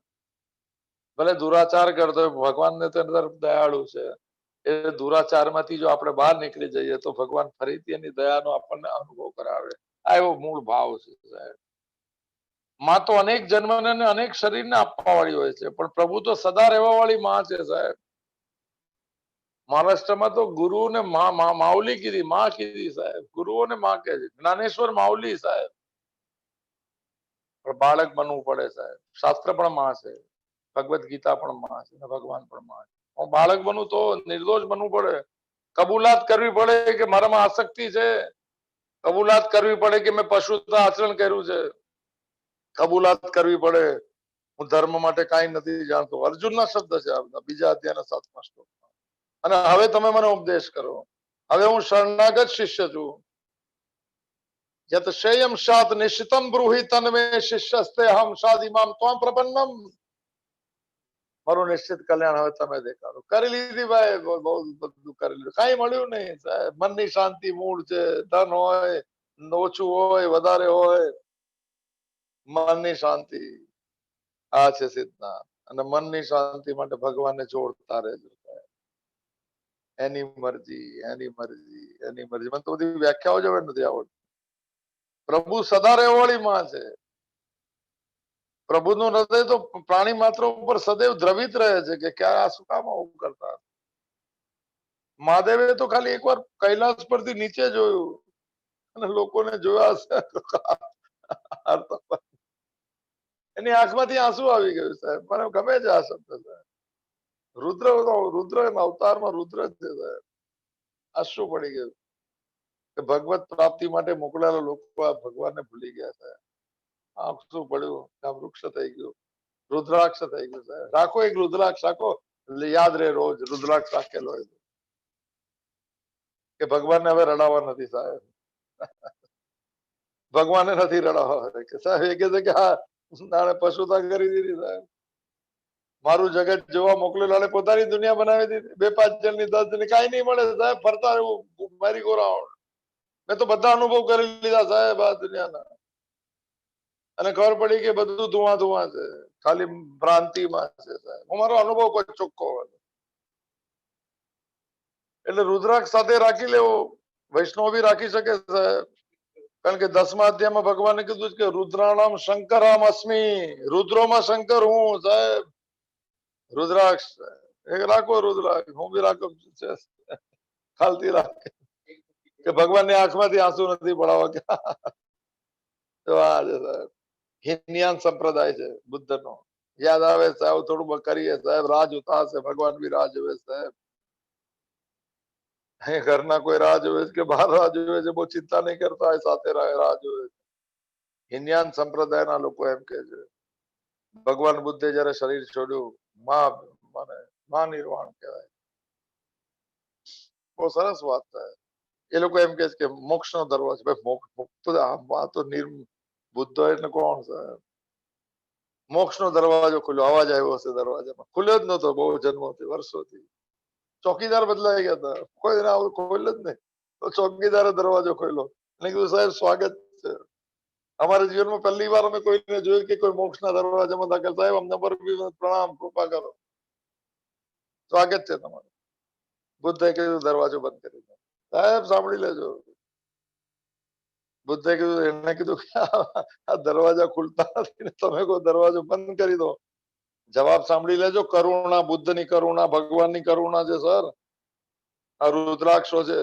ભલે દુરાચાર કરતો હોય, ભગવાનને તો અંદર દયાળુ છે. એ દુરાચારમાંથી જો આપણે બહાર નીકળી જઈએ તો ભગવાન ફરીથી એની દયાનો આપણને અનુભવ કરાવે. આ એવો મૂળ ભાવ છે સાહેબ. માં તો અનેક જન્મને અને અનેક શરીરને આપવા વાળી હોય છે, પણ પ્રભુ તો સદા રહેવા વાળી માં છે સાહેબ. મહારાષ્ટ્રમાં તો ગુરુને માઉલી કીધી, માં કીધી સાહેબ. ગુરુઓને માં કહે છે. જ્ઞાનેશ્વર માઉલી સાહેબ. પણ બાળક બનવું પડે સાહેબ. શાસ્ત્ર પણ માં છે, ભગવદ ગીતા પણ માં છે, ભગવાન પણ માં છે. હું બાળક બનું તો નિર્દોષ બનવું પડે. કબૂલાત કરવી પડે કે મારામાં આસક્તિ છે. કબૂલાત કરવી પડે કે મેં પશુતા આચરણ કર્યું છે. કબૂલાત કરવી પડે હું ધર્મ માટે કાંઈ નથી જાણતો. અર્જુનના શબ્દ છે આ બધા, બીજા અધ્યાયના 7મા શ્લોકમાં. અને હવે તમે મને ઉપદેશ કરો. હવે હું શરણાગત શિષ્ય છું. યત શેયમ શાત નિશ્ચિતમ બ્રૂહિ તન્મે શિષ્યસ્તે હમ શાદિમામ ત્વમ પ્રપન્નમ. મારું નિશ્ચિત કલ્યાણ હવે તમે દેખાડો. કરી લીધી ભાઈ, બહુ બધું કરી લીધું, કઈ મળ્યું નહીં સાહેબ. મનની શાંતિ મૂળ છે. ધન હોય, ઓછું હોય, વધારે હોય, મનની શાંતિ આ છે સિદ્ધાંત. અને મનની શાંતિ માટે ભગવાનને જોડતા રહેજો. એની મરજી, એની મરજી, એની મરજી. મને તો બધી વ્યાખ્યાઓ જ હવે નથી આવડતી. પ્રભુ સદા રહેવાળી માં છે. પ્રભુનું હૃદય તો પ્રાણી માત્ર ઉપર સદૈવ દ્રવિત રહે છે કે ક્યારે આ શું કામ આવું કરતા. મહાદેવે તો ખાલી એકવાર કૈલાસ પરથી નીચે જોયું અને લોકોને જોયા એની આંખમાંથી આંસુ આવી ગયું સાહેબ. મને ગમે છે આ શબ્દ સાહેબ. રુદ્ર અવતારમાં રુદ્ર જ છે સાહેબ. આંસુ પડી ગયું કે ભગવત પ્રાપ્તિ માટે મોકલેલા લોકો આ ભગવાનને ભૂલી ગયા સાહેબ. આંસુ પડ્યું, આ વૃક્ષ થઈ ગયું, રુદ્રાક્ષ થઈ ગયું સાહેબ. રાખો એક રુદ્રાક્ષ રાખો, યાદ રહે રોજ રુદ્રાક્ષ રાખેલો હોય કે ભગવાનને હવે રડાવવા નથી સાહેબ. ભગવાનને નથી રડાવવા કે સાહેબ. એ કે છે કે હા નાણે પશુતા કરી દીધી સાહેબ. મારું જગત જોવા મોકલેલા પોતાની દુનિયા બનાવી દીધી. 2-5 જણની 10 જણની કાંઈ નહીં મળે સાહેબ. ફરતા એવું મારી ગોરાવણ. મેં તો બધા અનુભવ કરી લીધા સાહેબ આ દુનિયાના. અને ખબર પડી કે બધું ધુઆ છે. ખાલી ભ્રાંતિમાં છે સાહેબ. હું મારો અનુભવ કોઈ ચોખ્ખો હોય એટલે રુદ્રાક્ષ સાથે રાખી લેવો. વૈષ્ણવ બી રાખી શકે સાહેબ. કારણ કે 10મા અધ્યાયમાં ભગવાને કીધું કે રુદ્રાણામ શંકરામ અસ્મી. રુદ્રોમાં શંકર હું સાહેબ. રુદ્રાક્ષ એક રાખો, રુદ્રાક્ષ હું બી રાખું છું. ખાલતી રાખ કે ભગવાનની આંખમાંથી આંસુ નથી પડાવવા કે તો આ છે સાહેબ. હિનયાન સંપ્રદાય છે બુદ્ધનો. યાદ આવે સાહેબ થોડું કરીએ સાહેબ. રાહ જોતા હશે ભગવાન બી રાહ જોવે સાહેબ. અહીં ઘરના કોઈ રાહ જોવે કે બહાર રાહ જોવે છે, બહુ ચિંતા નહીં કરતા હોય, સાથે રાહ જોવે. હિનયાન સંપ્રદાયના લોકો એમ કે છે ભગવાન બુદ્ધે જયારે શરીર છોડ્યું માં નિર્વાણ કહેવાય. બહુ સરસ વાત થાય. એ લોકો એમ કે છે કે મોક્ષનો દરવાજો. ભાઈ તો બુદ્ધ એટલે કોણ સાહેબ? મોક્ષનો દરવાજો ખુલ્યો. અવાજ આવ્યો હશે દરવાજામાં. ખુલ્યો જ નતો બહુ જન્મોથી, વર્ષોથી. ચોકીદાર બદલાઈ ગયા હતા. કોઈ ખોલ્યો જ નહીં. તો ચોકીદારે દરવાજો ખોલ્યો અને કીધું સાહેબ સ્વાગત છે. અમારા જીવનમાં પહેલી વાર અમે કોઈને જોયું કે કોઈ મોક્ષના દરવાજામાં દાખલ. સાહેબ અમને પર પ્રણામ, કૃપા કરો, સ્વાગત છે તમારું. બુદ્ધે કીધું દરવાજો બંધ કરી દો. સાહેબ સાંભળી લેજો. બુદ્ધે કીધું, એમને કીધું કે આ દરવાજા ખુલતા નથી, તમે કોઈ દરવાજો બંધ કરી દો. જવાબ સાંભળી લેજો. કરુણા, બુદ્ધની કરુણા, ભગવાનની કરુણા છે સર. આ રુદ્રાક્ષો છે,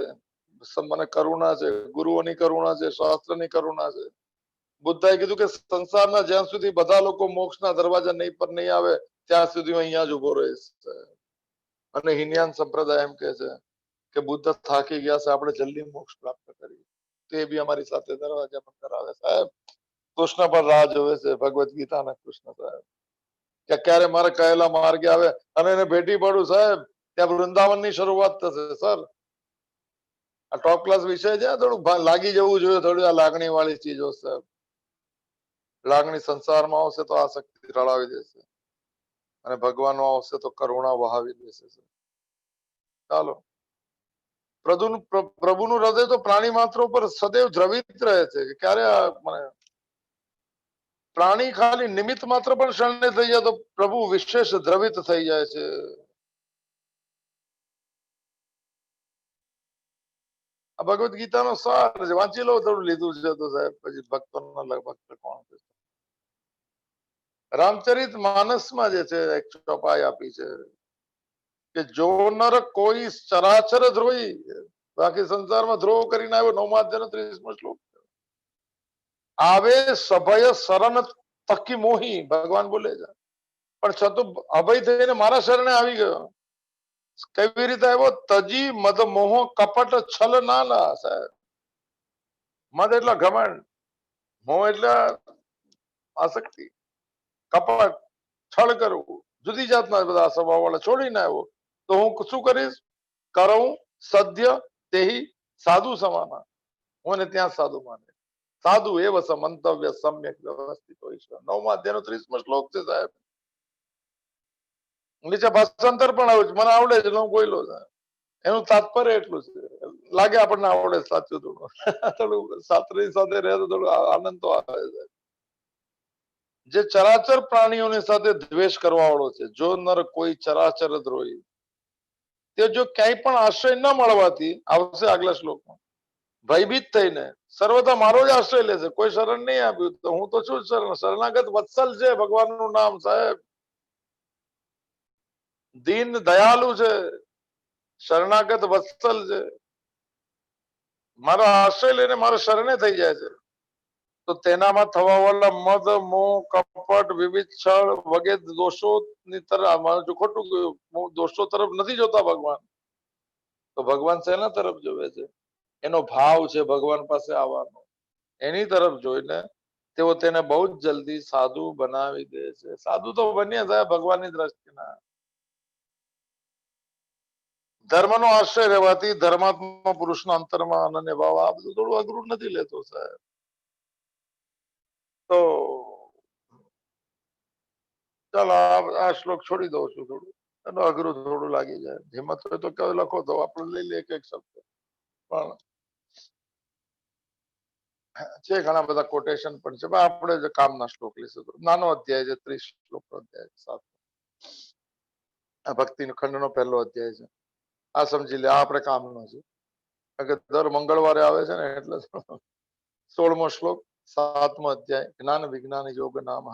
મને કરુણા છે. ગુરુઓની કરુણા છે, શાસ્ત્રની કરુણા છે. બુદ્ધએ કીધું કે સંસારના જ્યાં સુધી બધા લોકો મોક્ષના દરવાજા નહીં પર નહીં આવે ત્યાં સુધી હું અહીંયા જ ઉભો રહીશ. અને હિનયાન સંપ્રદાય એમ કે છે કે બુદ્ધ થાકી ગયા છે, આપણે જલ્દી મોક્ષ પ્રાપ્ત કરીએ. તે બી અમારી સાથે દરવાજા બંધ કરાવે સાહેબ. કૃષ્ણ પર રાહ જોવે છે. ભગવદ ગીતાના કૃષ્ણ સાહેબ કે ક્યારે મારે કહેલા માર્ગે આવે અને એને ભેટી પડું સાહેબ. ત્યાં વૃંદાવનની શરૂઆત થશે સર. આ ટોપ ક્લાસ વિષય છે. થોડું લાગી જવું જોઈએ. થોડી આ લાગણી વાળી ચીજો સાહેબ. લાગણી સંસારમાં આવશે તો આસક્તિ રળાવી દેશે અને ભગવાનમાં આવશે તો કરુણા વહાવી દેશે. ચાલો પ્રભુનું હૃદય તો પ્રાણી માત્ર ઉપર સદૈવ દ્રવિત રહે છે કે ક્યારે મને પ્રાણી ખાલી નિમિત્ત માત્ર પણ શરણે થઈ જાય તો પ્રભુ વિશેષ દ્રવિત થઈ જાય છે. આ ભગવદ ગીતાનો સાર છે. વાંચી લો, થોડું લીધું છે તો સાહેબ પછી ભક્તોના ભક્ત કોણ છે. રામચરિત માનસમાં જે છે એક ચોપાઈ આપી છે કે જો નર કોઈ ચરાચર ધ્રોહી, બાકી સંસારમાં દ્રોહ કરીને આવ્યો. 9મા અધ્યાયનો 30મો શ્લોક. આવે સભય શરણ તકી મોહી, ભગવાન બોલે છે, પણ છતું અભય થઈને મારા શરણે આવી ગયો. કેવી રીતે આવ્યો? તજી મદ મોહ કપટ છલ નાના. સાહેબ, મદ એટલે ઘમંડ, મોહ એટલે આસક્તિ, કપટ, છળ કરવું, જુદી જાતના બધા સ્વભાવ વાળા છોડીને આવ્યો. તો હું શું કરીશ? કરું સદ્ય તેહી સાધુ સમાના. હું એને ત્યાં સાધુ માને. સાધુ એવ મંતવ્ય સમ્યક વ્યવસ્થિત હોય છે. 9મા અધ્યાયનો 30મો શ્લોક છે સાહેબ. નીચે ભાષાંતર પણ આવે છે, મને આવડે છે, હું બોલ્યો છે. એનું તાત્પર્ય એટલું છે. લાગે આપણને આવડે સાચું. થોડું શાસ્ત્રી સાથે રહે તો થોડું આનંદ તો આવે છે. જે ચરાચર પ્રાણીઓની સાથે દ્વેષ કરવા વાળો છે, જો નર કોઈ ચરાચર દ્રોહી, તે જો ક્યાંય પણ આશ્રય ન મળવાથી, આવશે આગલા શ્લોકમાં, ભયભીત થઈને સર્વથા મારો જ આશ્રય લેશે. કોઈ શરણ નહીં આપ્યું તો હું તો છું શરણાગત વત્સલ છે. ભગવાનનું નામ સાહેબ. દીન દયાલુ છે, શરણાગત વત્સલ છે. મારો આશ્રય લઈને મારા શરણે થઈ જાય છે. તો તેનામાં થવા વાળા મદ, મોહ, કપટ, વિવિધ છળ વગેરે દોષોની તરફ, જો ખોટું દોષો તરફ નથી જોતા ભગવાન, તો ભગવાન શેના તરફ જોવે છે? એનો ભાવ છે ભગવાન પાસે આવવાનો. એની તરફ જોઈને તેઓ તેને બહુ જ જલ્દી સાધુ બનાવી દે છે. સાધુ તો બન્યા સાહેબ ભગવાનની દ્રષ્ટિના. ધર્મનો આશ્રય રહેવાથી ધર્માત્મા પુરુષના અંતરમાં અનન્ય ભાવ. આ બધું થોડું અઘરું નથી લેતો સાહેબ. તો ચાલો આ શ્લોક છોડી દઉં છું. થોડું એનું અઘરું થોડું લાગી જાય. હિંમત હોય તો કયો લખો તો આપણે લઈ લઈએ એક શબ્દ. પણ છે ઘણા બધા કોટેશન પણ છે. આપણે જે કામના શ્લોક લઈશું. નાનો અધ્યાય છે, 30 શ્લોકનો અધ્યાય 7. આ ભક્તિ ખંડનો પહેલો અધ્યાય છે. આ સમજી લે, આ આપણે કામનો છે. કારણ કે દર મંગળવારે આવે છે ને, એટલે 16મો શ્લોક 7મો અધ્યાય, જ્ઞાન વિજ્ઞાન યોગ નામ.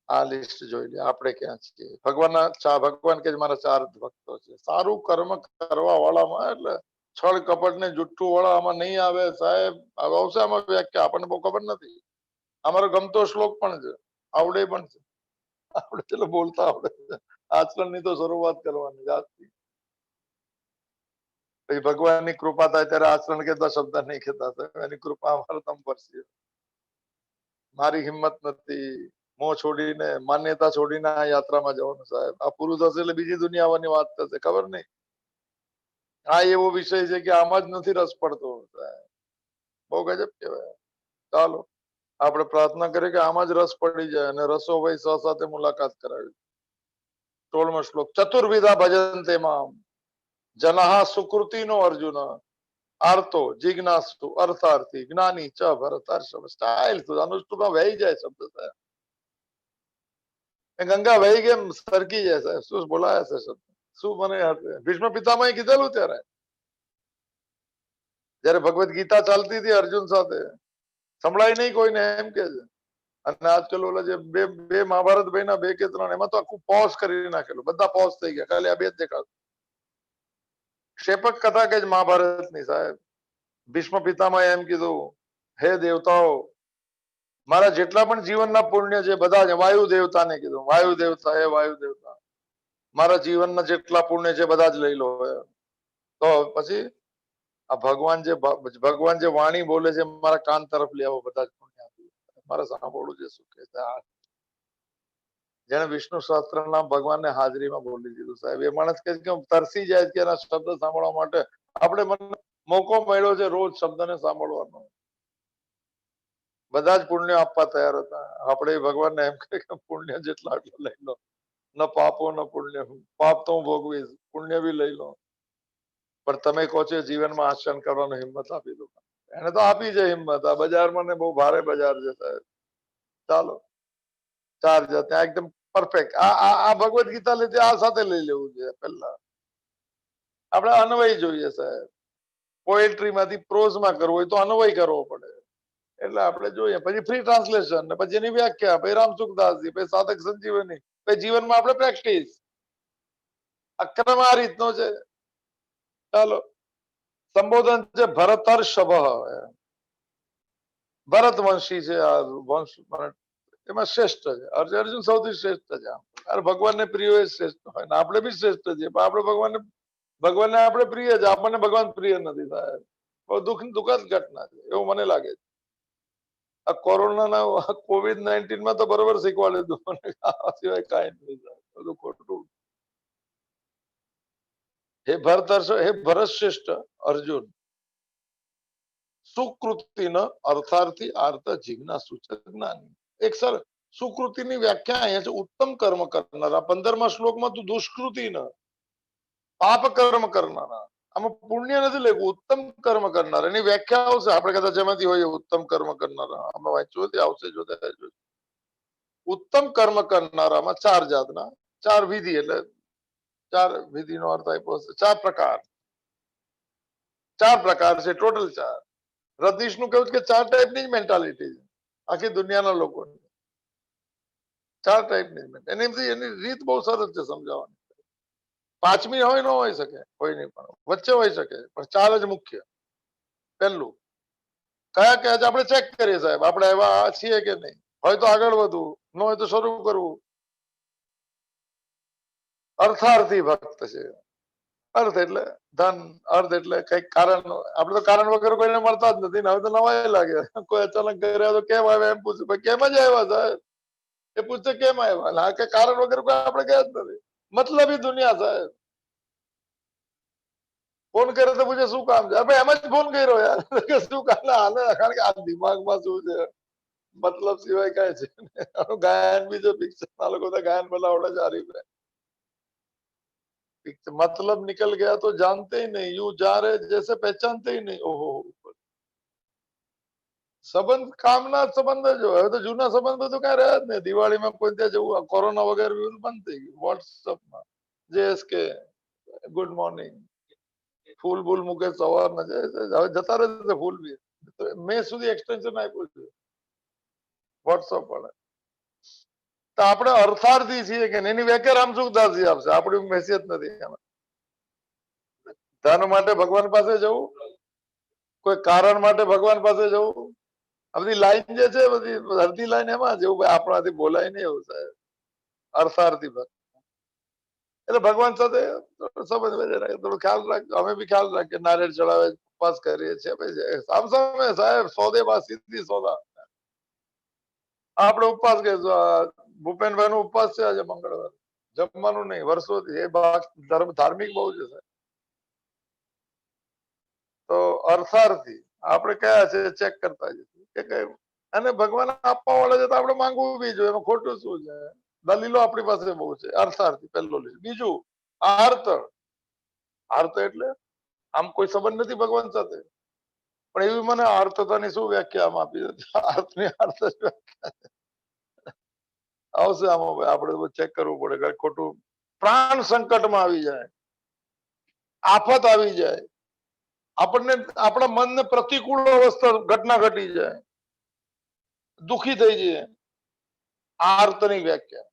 આ લિસ્ટ જોઈ લે આપણે ક્યાં છીએ. ભગવાન કે મારા 4 ભક્તો છે. સારું કર્મ કરવા વાળામાં, એટલે છળ કપટ ને જુઠ્ઠું વાળા આમાં નહીં આવે સાહેબ. આવશે આમાં વ્યાખ્યા, આપણને બહુ ખબર નથી. અમારો ગમતો શ્લોક પણ છે, આવડે પણ છે. આપણે ચલો બોલતા આવડે છે. આચરણની તો શરૂઆત કરવાની આજથી. પછી ભગવાનની કૃપા થાય ત્યારે આચરણ કેતા શબ્દ નહીં કહેતા. એની કૃપા અમારે તમ પર છે. મારી હિંમત નથી મોં છોડીને, માન્યતા છોડીને આ યાત્રામાં જવાનું સાહેબ. આ પૂરું થશે એટલે બીજી દુનિયા આવવાની વાત થશે, ખબર નહીં. આ એવો વિષય છે કે આમાં જ નથી રસ પડતો. બહુ ગજબ કહેવાય. ચાલો આપણે પ્રાર્થના કરીએ કે આમાં જ રસ પડી જાય અને રસો ભાઈ સાથે મુલાકાત કરાવી. 16મો શ્લોક. ચતુર્વિધા ભજન તેમાં જનઃ સુકૃતિનો અર્જુન આર્તો જિજ્ઞાસુ અર્થાર્થી જ્ઞાની ચ ભરતર્ષભ. સ્ટાઇલ અનુષ્ટુમાં વહી જાય શબ્દ સાહેબ. ગંગા વહી કેમ સરકી જાય સાહેબ. શું બોલાયા છે શબ્દ? શું મને ભીષ્મ પિતામહે કીધેલું ત્યારે, જયારે ભગવદ ગીતા ચાલતી હતી અર્જુન સાથે, સંભળાય નહીં કોઈને એમ કે છે. અને આજકાલ ઓલા જે બે મહાભારત ભાઈના 2 કે 3, એમાં તો આખું પોઝ કરી નાખેલું. બધા પોઝ થઈ ગયા, ખાલી આ 2 જ દેખાતું. ક્ષેપક કથા કે મહાભારતની સાહેબ. ભીષ્મ પિતામહે એમ કીધું, હે દેવતાઓ, મારા જેટલા પણ જીવનના પુણ્ય છે બધા જ વાયુ દેવતાને કીધું. વાયુ દેવતા, હે વાયુ દેવતા, મારા જીવનના જેટલા પુણ્ય છે બધા જ લઈ લો. તો પછી આ ભગવાન જે વાણી બોલે છે મારા કાન તરફ લઈ આવો. બધા જ પુણ્ય મારે સાંભળવું છે શું કે છે. જેને વિષ્ણુ સહસ્ત્રનામ ભગવાનને હાજરીમાં બોલી દીધું સાહેબ, એ માણસ કે તરસી જાય કે એના શબ્દ સાંભળવા માટે. આપણે મને મોકો મળ્યો છે રોજ શબ્દને સાંભળવાનો. બધા જ પુણ્ય આપવા તૈયાર હતા. આપણે ભગવાનને એમ કહે કે પુણ્ય જેટલા આટલા લઈ લો. ન પાપો ન પુણ્ય. પાપ તો હું ભોગવીશ, પુણ્ય બી લઈ લો. પણ તમે કહો છો જીવનમાં આસન કરવાનો હિંમત આપી દો. એને તો આપી છે હિંમત. આ બજારમાં ને બહુ ભારે બજાર છે સાહેબ. ચાલો ચાર્જ ત્યાં એકદમ પરફેક્ટ. આ ભગવદ ગીતા લીધે આ સાથે લઈ લેવું છે પેલા. આપણે અન્વય જોઈએ સાહેબ. પોએટ્રી માંથી પ્રોઝમાં કરવું હોય તો અન્વય કરવો પડે. એટલે આપણે જોઈએ પછી ફ્રી ટ્રાન્સલેશન ને પછી એની વ્યાખ્યા, પછી રામસુખદાસજી, પછી સાધક સંજીવની, પછી જીવનમાં આપણે પ્રેક્ટિસ. આ ક્રમ આ રીતનો છે. ચાલો સંબોધન છે ભરતર્ષભ. ભરત વંશી છે આ વંશ, એમાં શ્રેષ્ઠ છે. અર્જુન સૌથી શ્રેષ્ઠ છે. અરે ભગવાનને પ્રિય એ શ્રેષ્ઠ હોય ને આપણે બી શ્રેષ્ઠ છીએ, પણ આપણે ભગવાનને આપણે પ્રિય છે, આપણને ભગવાન પ્રિય નથી સાહેબ. બહુ દુઃખદ ઘટના છે એવું મને લાગે છે. આ કોરોનાના COVID-19 માં તો બરોબર શીખવાડ્યું હતું મને. આ સિવાય કાંઈ નહીં બધું ખોટું. હે ભરતર્ષભ, હે ભરત શ્રેષ્ઠ અર્જુન, સુકૃતિન અર્થાર્થી આર્ત જિજ્ઞાસુ જ્ઞાની. એક સર સુકૃતિની વ્યાખ્યા અહીંયા છે ઉત્તમ કર્મ કરનારા. 15મા શ્લોકમાં તું દુષ્કૃતિ ન પાપ કર્મ કરનારા. આમાં પુણ્ય નથી લેવું, ઉત્તમ કર્મ કરનારા. એની વ્યાખ્યા આવશે. આપણે કદાચ જેમાંથી હોય ઉત્તમ કર્મ કરનારા આમાં વાંચ્યું તે આવશે. જોતા ઉત્તમ કર્મ કરનારામાં 4 જાતના 4 વિધિ, એટલે 4 વિધિનો અર્થ આપ્યો છે. 4 પ્રકાર. 4 પ્રકાર છે ટોટલ 4. રતીશનું કેવું છે કે 4 ટાઈપની જ મેન્ટાલિટી છે આખી દુનિયાના લોકોની. 4 ટાઈપની એની રીત બહુ સરસ છે સમજાવવાની. 5મી હોય ન હોય શકે, કોઈ નહીં, પણ વચ્ચે હોય શકે, પણ 4 જ મુખ્ય. પહેલું કયા કયા છે આપણે ચેક કરીએ સાહેબ. આપણે એવા છીએ કે નહીં. હોય તો આગળ વધવું, ન હોય તો શરૂ કરવું. અર્થાર્થી ભક્ત છે. અર્થ એટલે ધન, અર્થ એટલે કઈક કારણ. આપણે તો કારણ વગર કોઈને મળતા જ નથી ને. હવે તો નવાય લાગે. કોઈ અચાનક ઘરે આવ્યો તો કેમ આવ્યા એમ પૂછે, ભાઈ કેમ જ આવ્યા સાહેબ. એ પૂછે કેમ આવ્યા. હા કે કારણ વગર કોઈ આપણે ગયા જ નથી. મતલબી દુનિયા સાહેબ. ફોન કરે તો પૂછે શું કામ છે. એમ જ ફોન કર્યો યાર કે શું કામ. હાલે કારણ કે આ દિમાગમાં શું છે, મતલબ સિવાય કઈ છે. ગાયન બી જો પિક્ચર ના લોકો તો ગાયન પેલા આવડે સારી છે. मतलब निकल गया तो जानते ही नहीं, यूं जा रहे जैसे पहचानते ही नहीं. ओहो, સંબંધ કામના સંબંધ જ હોય. હવે તો જૂના સંબંધ બધું કઈ રહ્યા જ નહીં. દિવાળીમાં કોઈ ત્યાં જવું, કોરોના વગેરે બંધ થઈ ગયું. વોટ્સઅપમાં JSK ગુડ મોર્નિંગ, ફૂલ બૂલ મૂકે સવારના. હવે જતા રહે ફૂલ બી. મે સુધી એક્સટેન્શન આપ્યું છે વોટ્સઅપ વાળા. તો આપણે અર્થાર્થી છીએ કે એની વ્યાખ્યા રામસુખદાસજી આપશે. આપણી મેસેજ નથી. ધન માટે ભગવાન પાસે જવું, કોઈ કારણ માટે ભગવાન પાસે જવું. આ બધી લાઈન જે છે બધી અડધી લાઈન એમાં જેવું આપણાથી બોલાય નહીં એવું સાહેબ. અર્થાર્થી ભક્ત એટલે ભગવાન સાથે સંબંધ વધે રાખે. થોડું ખ્યાલ રાખજો. અમે બી ખ્યાલ રાખીએ. નારિયેળ ચડાવે, ઉપવાસ કરીએ છીએ. સામસામે સાહેબ સોદેમાં સીધી સોદા. આપણે ઉપવાસ કરીશું. ભૂપેનભાઈ નો ઉપવાસ છે આજે મંગળવાર. જમવાનું નહીં વર્ષોથી. એ ધાર્મિક બહુ છે સાહેબ. તો અર્થાર્થી આપણે કયા છે ચેક કરતા જઈએ કે કઈ. અને ભગવાન આપવા વાળા છે તો આપણે માંગવું બી જોઈએ. એમાં ખોટું શું છે. દલીલો આપણી પાસે બહુ છે. અર્થાર્થી પહેલો લે. બીજું આર્ત. આર્ત એટલે આમ કોઈ સંબંધ નથી ભગવાન સાથે, પણ એવી મને આર્તતાની શું વ્યાખ્યા આમ આપી હતી. અર્થની અર્થ આવશે આમાં. આપણે ચેક કરવું પડે. ખોટું પ્રાણ સંકટમાં આવી જાય, આફત આવી જાય, આપણને આપણા મનને પ્રતિકૂળ અવસ્થા ઘટના ઘટી જાય, દુખી થઈ જાય. આર્તની વ્યાખ્યા.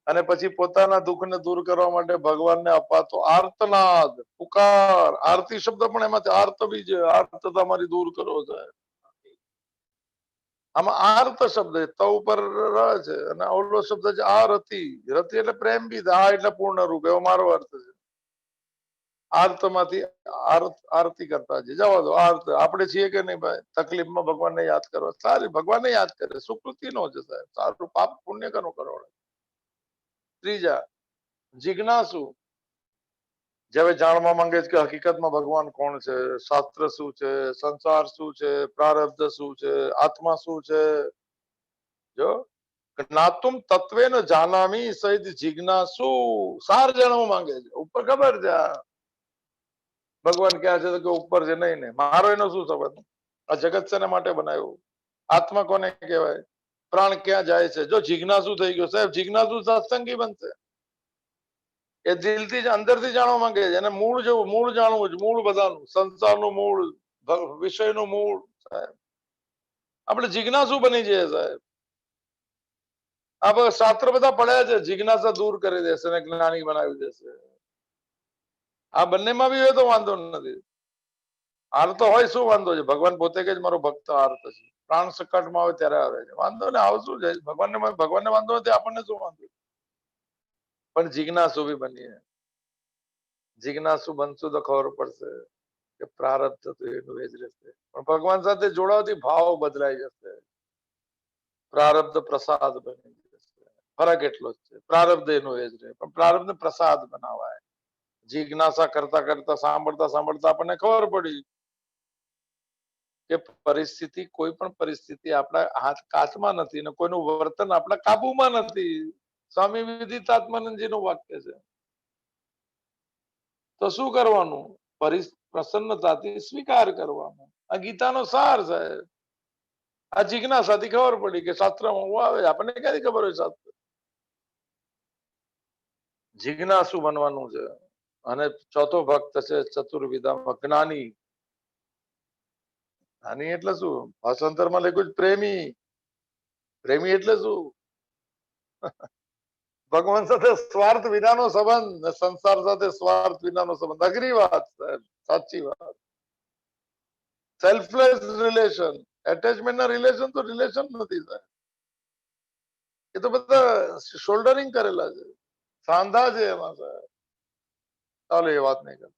અને પછી પોતાના દુઃખને દૂર કરવા માટે ભગવાનને અપાતો આર્તનાદ, પુકાર. આરતી શબ્દ પણ એમાંથી આર્ત બી છે. આર્ત તમારી દૂર કરો સાહેબ. આમાં આર્ત શબ્દ ત ઉપર ર છે અને ઓલો શબ્દ છે આરતી. રતિ એટલે પ્રેમ બી. આ એટલે પૂર્ણ રૂપ. એવો મારો અર્થ છે. આર્તમાંથી આરતી કરતા છે. જવા દો. આર્ત આપણે છીએ કે નહીં ભાઈ. તકલીફમાં ભગવાનને યાદ કરો. સારી ભગવાનને યાદ કરે. સુકૃતિ નો છે સાહેબ. સારું પાપ પુણ્ય કનું કરો. ત્રીજા જિજ્ઞાસુ. જે જાણવા માંગે છે કે હકીકતમાં ભગવાન કોણ છે, શાસ્ત્ર શું છે, સંસાર શું છે, પ્રારબ્ધ શું છે, આત્મા શું છે. જો જ્ઞાતુમ તત્વેન જાનામી સહિત જિજ્ઞાસુ. સાર જાણવા માંગે છે. ઉપર ખબર છે ભગવાન ક્યાં છે તો કે ઉપર છે. નહીં ને મારો એનો શું સંબંધ? આ જગત શેના માટે બનાવ્યું? આત્મા કોને કહેવાય? પ્રાણ ક્યાં જાય છે? જો જિજ્ઞાસુ થઈ ગયો સાહેબ, જિજ્ઞાસુ સત્સંગી બનશે. એ દિલથી જ અંદરથી જાણવા માંગે છે. એને મૂળ જેવું મૂળ જાણવું છે. મૂળ બધાનું, સંસારનું મૂળ, વિષયનું મૂળ. સાહેબ આપણે જિજ્ઞાસુ બની જઈએ સાહેબ. આ શાસ્ત્ર બધા પડ્યા છે, જિજ્ઞાસા દૂર કરી દેશે ને જ્ઞાની બનાવી દેશે. આ બંનેમાં બી હોય તો વાંધો નથી. હાર તો હોય, શું વાંધો છે? ભગવાન પોતે કે જ મારો ભક્ત હાર છે. પ્રાણ સંકટમાં આવે ત્યારે આવે છે. વાંધો ને આવશું છે. ભગવાનને વાંધો નથી, આપણને શું વાંધો? પણ જિજ્ઞાસુ બી બનીએ. જિજ્ઞાસુ બનશું તો ખબર પડશે કે પ્રારબ્ધ તો એનું એ જ રહેશે. પણ ભગવાન સાથે જોડાવાથી ભાવ બદલાઈ જશે. પ્રારબ્ધ પ્રસાદ બની જશે. ફરક એટલો જ છે. પ્રારબ્ધ એનું એ જ રહે, પણ પ્રારબ્ધને પ્રસાદ બનાવાય. જિજ્ઞાસા કરતા કરતા, સાંભળતા સાંભળતા આપણને ખબર પડી કે પરિસ્થિતિ, કોઈ પણ પરિસ્થિતિ આપણા કાચમાં નથી ને કોઈનું વર્તન આપણા કાબુમાં નથી. સ્વામી વિદિતાત્માનંદજીનું વાક્ય છે. તો શું કરવાનું? પ્રસન્નતાથી સ્વીકાર કરવાનો. આ ગીતાનો સાર છે. આ જિજ્ઞાસાથી ખબર પડી કે શાસ્ત્રમાં હું આવે, આપણને ક્યાંથી ખબર હોય શાસ્ત્ર? જિજ્ઞાસુ બનવાનું છે. અને ચોથો ભક્ત છે ચતુર્વિધામાં જ્ઞાની. જ્ઞાની એટલે શું? ભાષાંતરમાં લખ્યું છે પ્રેમી. પ્રેમી એટલે શું? ભગવાન સાથે સ્વાર્થ વિનાનો સંબંધ, સંસાર સાથે સ્વાર્થ વિનાનો સંબંધ. અઘરી વાત સાહેબ, સાચી વાત. સેલ્ફલેસ રિલેશન, એટેચમેન્ટ ના રિલેશન તો રિલેશન નથી સાહેબ. એ તો બધા શોલ્ડરિંગ કરેલા છે, સાંધા છે એમાં સાહેબ. ચાલો એ વાત નહીં કર.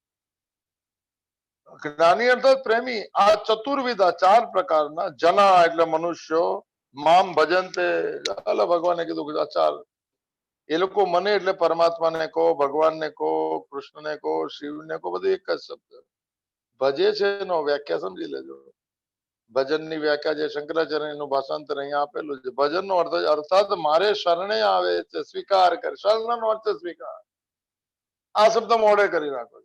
જ્ઞાની અર્થાત પ્રેમી. આ ચતુર્વિધા, 4 પ્રકારના જના એટલે મનુષ્યો, મામ ભજનતે, ભગવાને કીધું કે આ 4. એ લોકો મને એટલે પરમાત્માને કહો, ભગવાનને કહો, કૃષ્ણને કહો, શિવને કહો, બધું એક જ શબ્દ. ભજે છે એનો વ્યાખ્યા સમજી લેજો. ભજનની વ્યાખ્યા જે શંકરાચાર્યનું ભાષાંતર અહીંયા આપેલું છે. ભજનનો અર્થ અર્થાત મારે શરણે આવે છે, સ્વીકાર કરે. શરણનો અર્થ સ્વીકાર. આ શબ્દ મોડે કરી રાખો.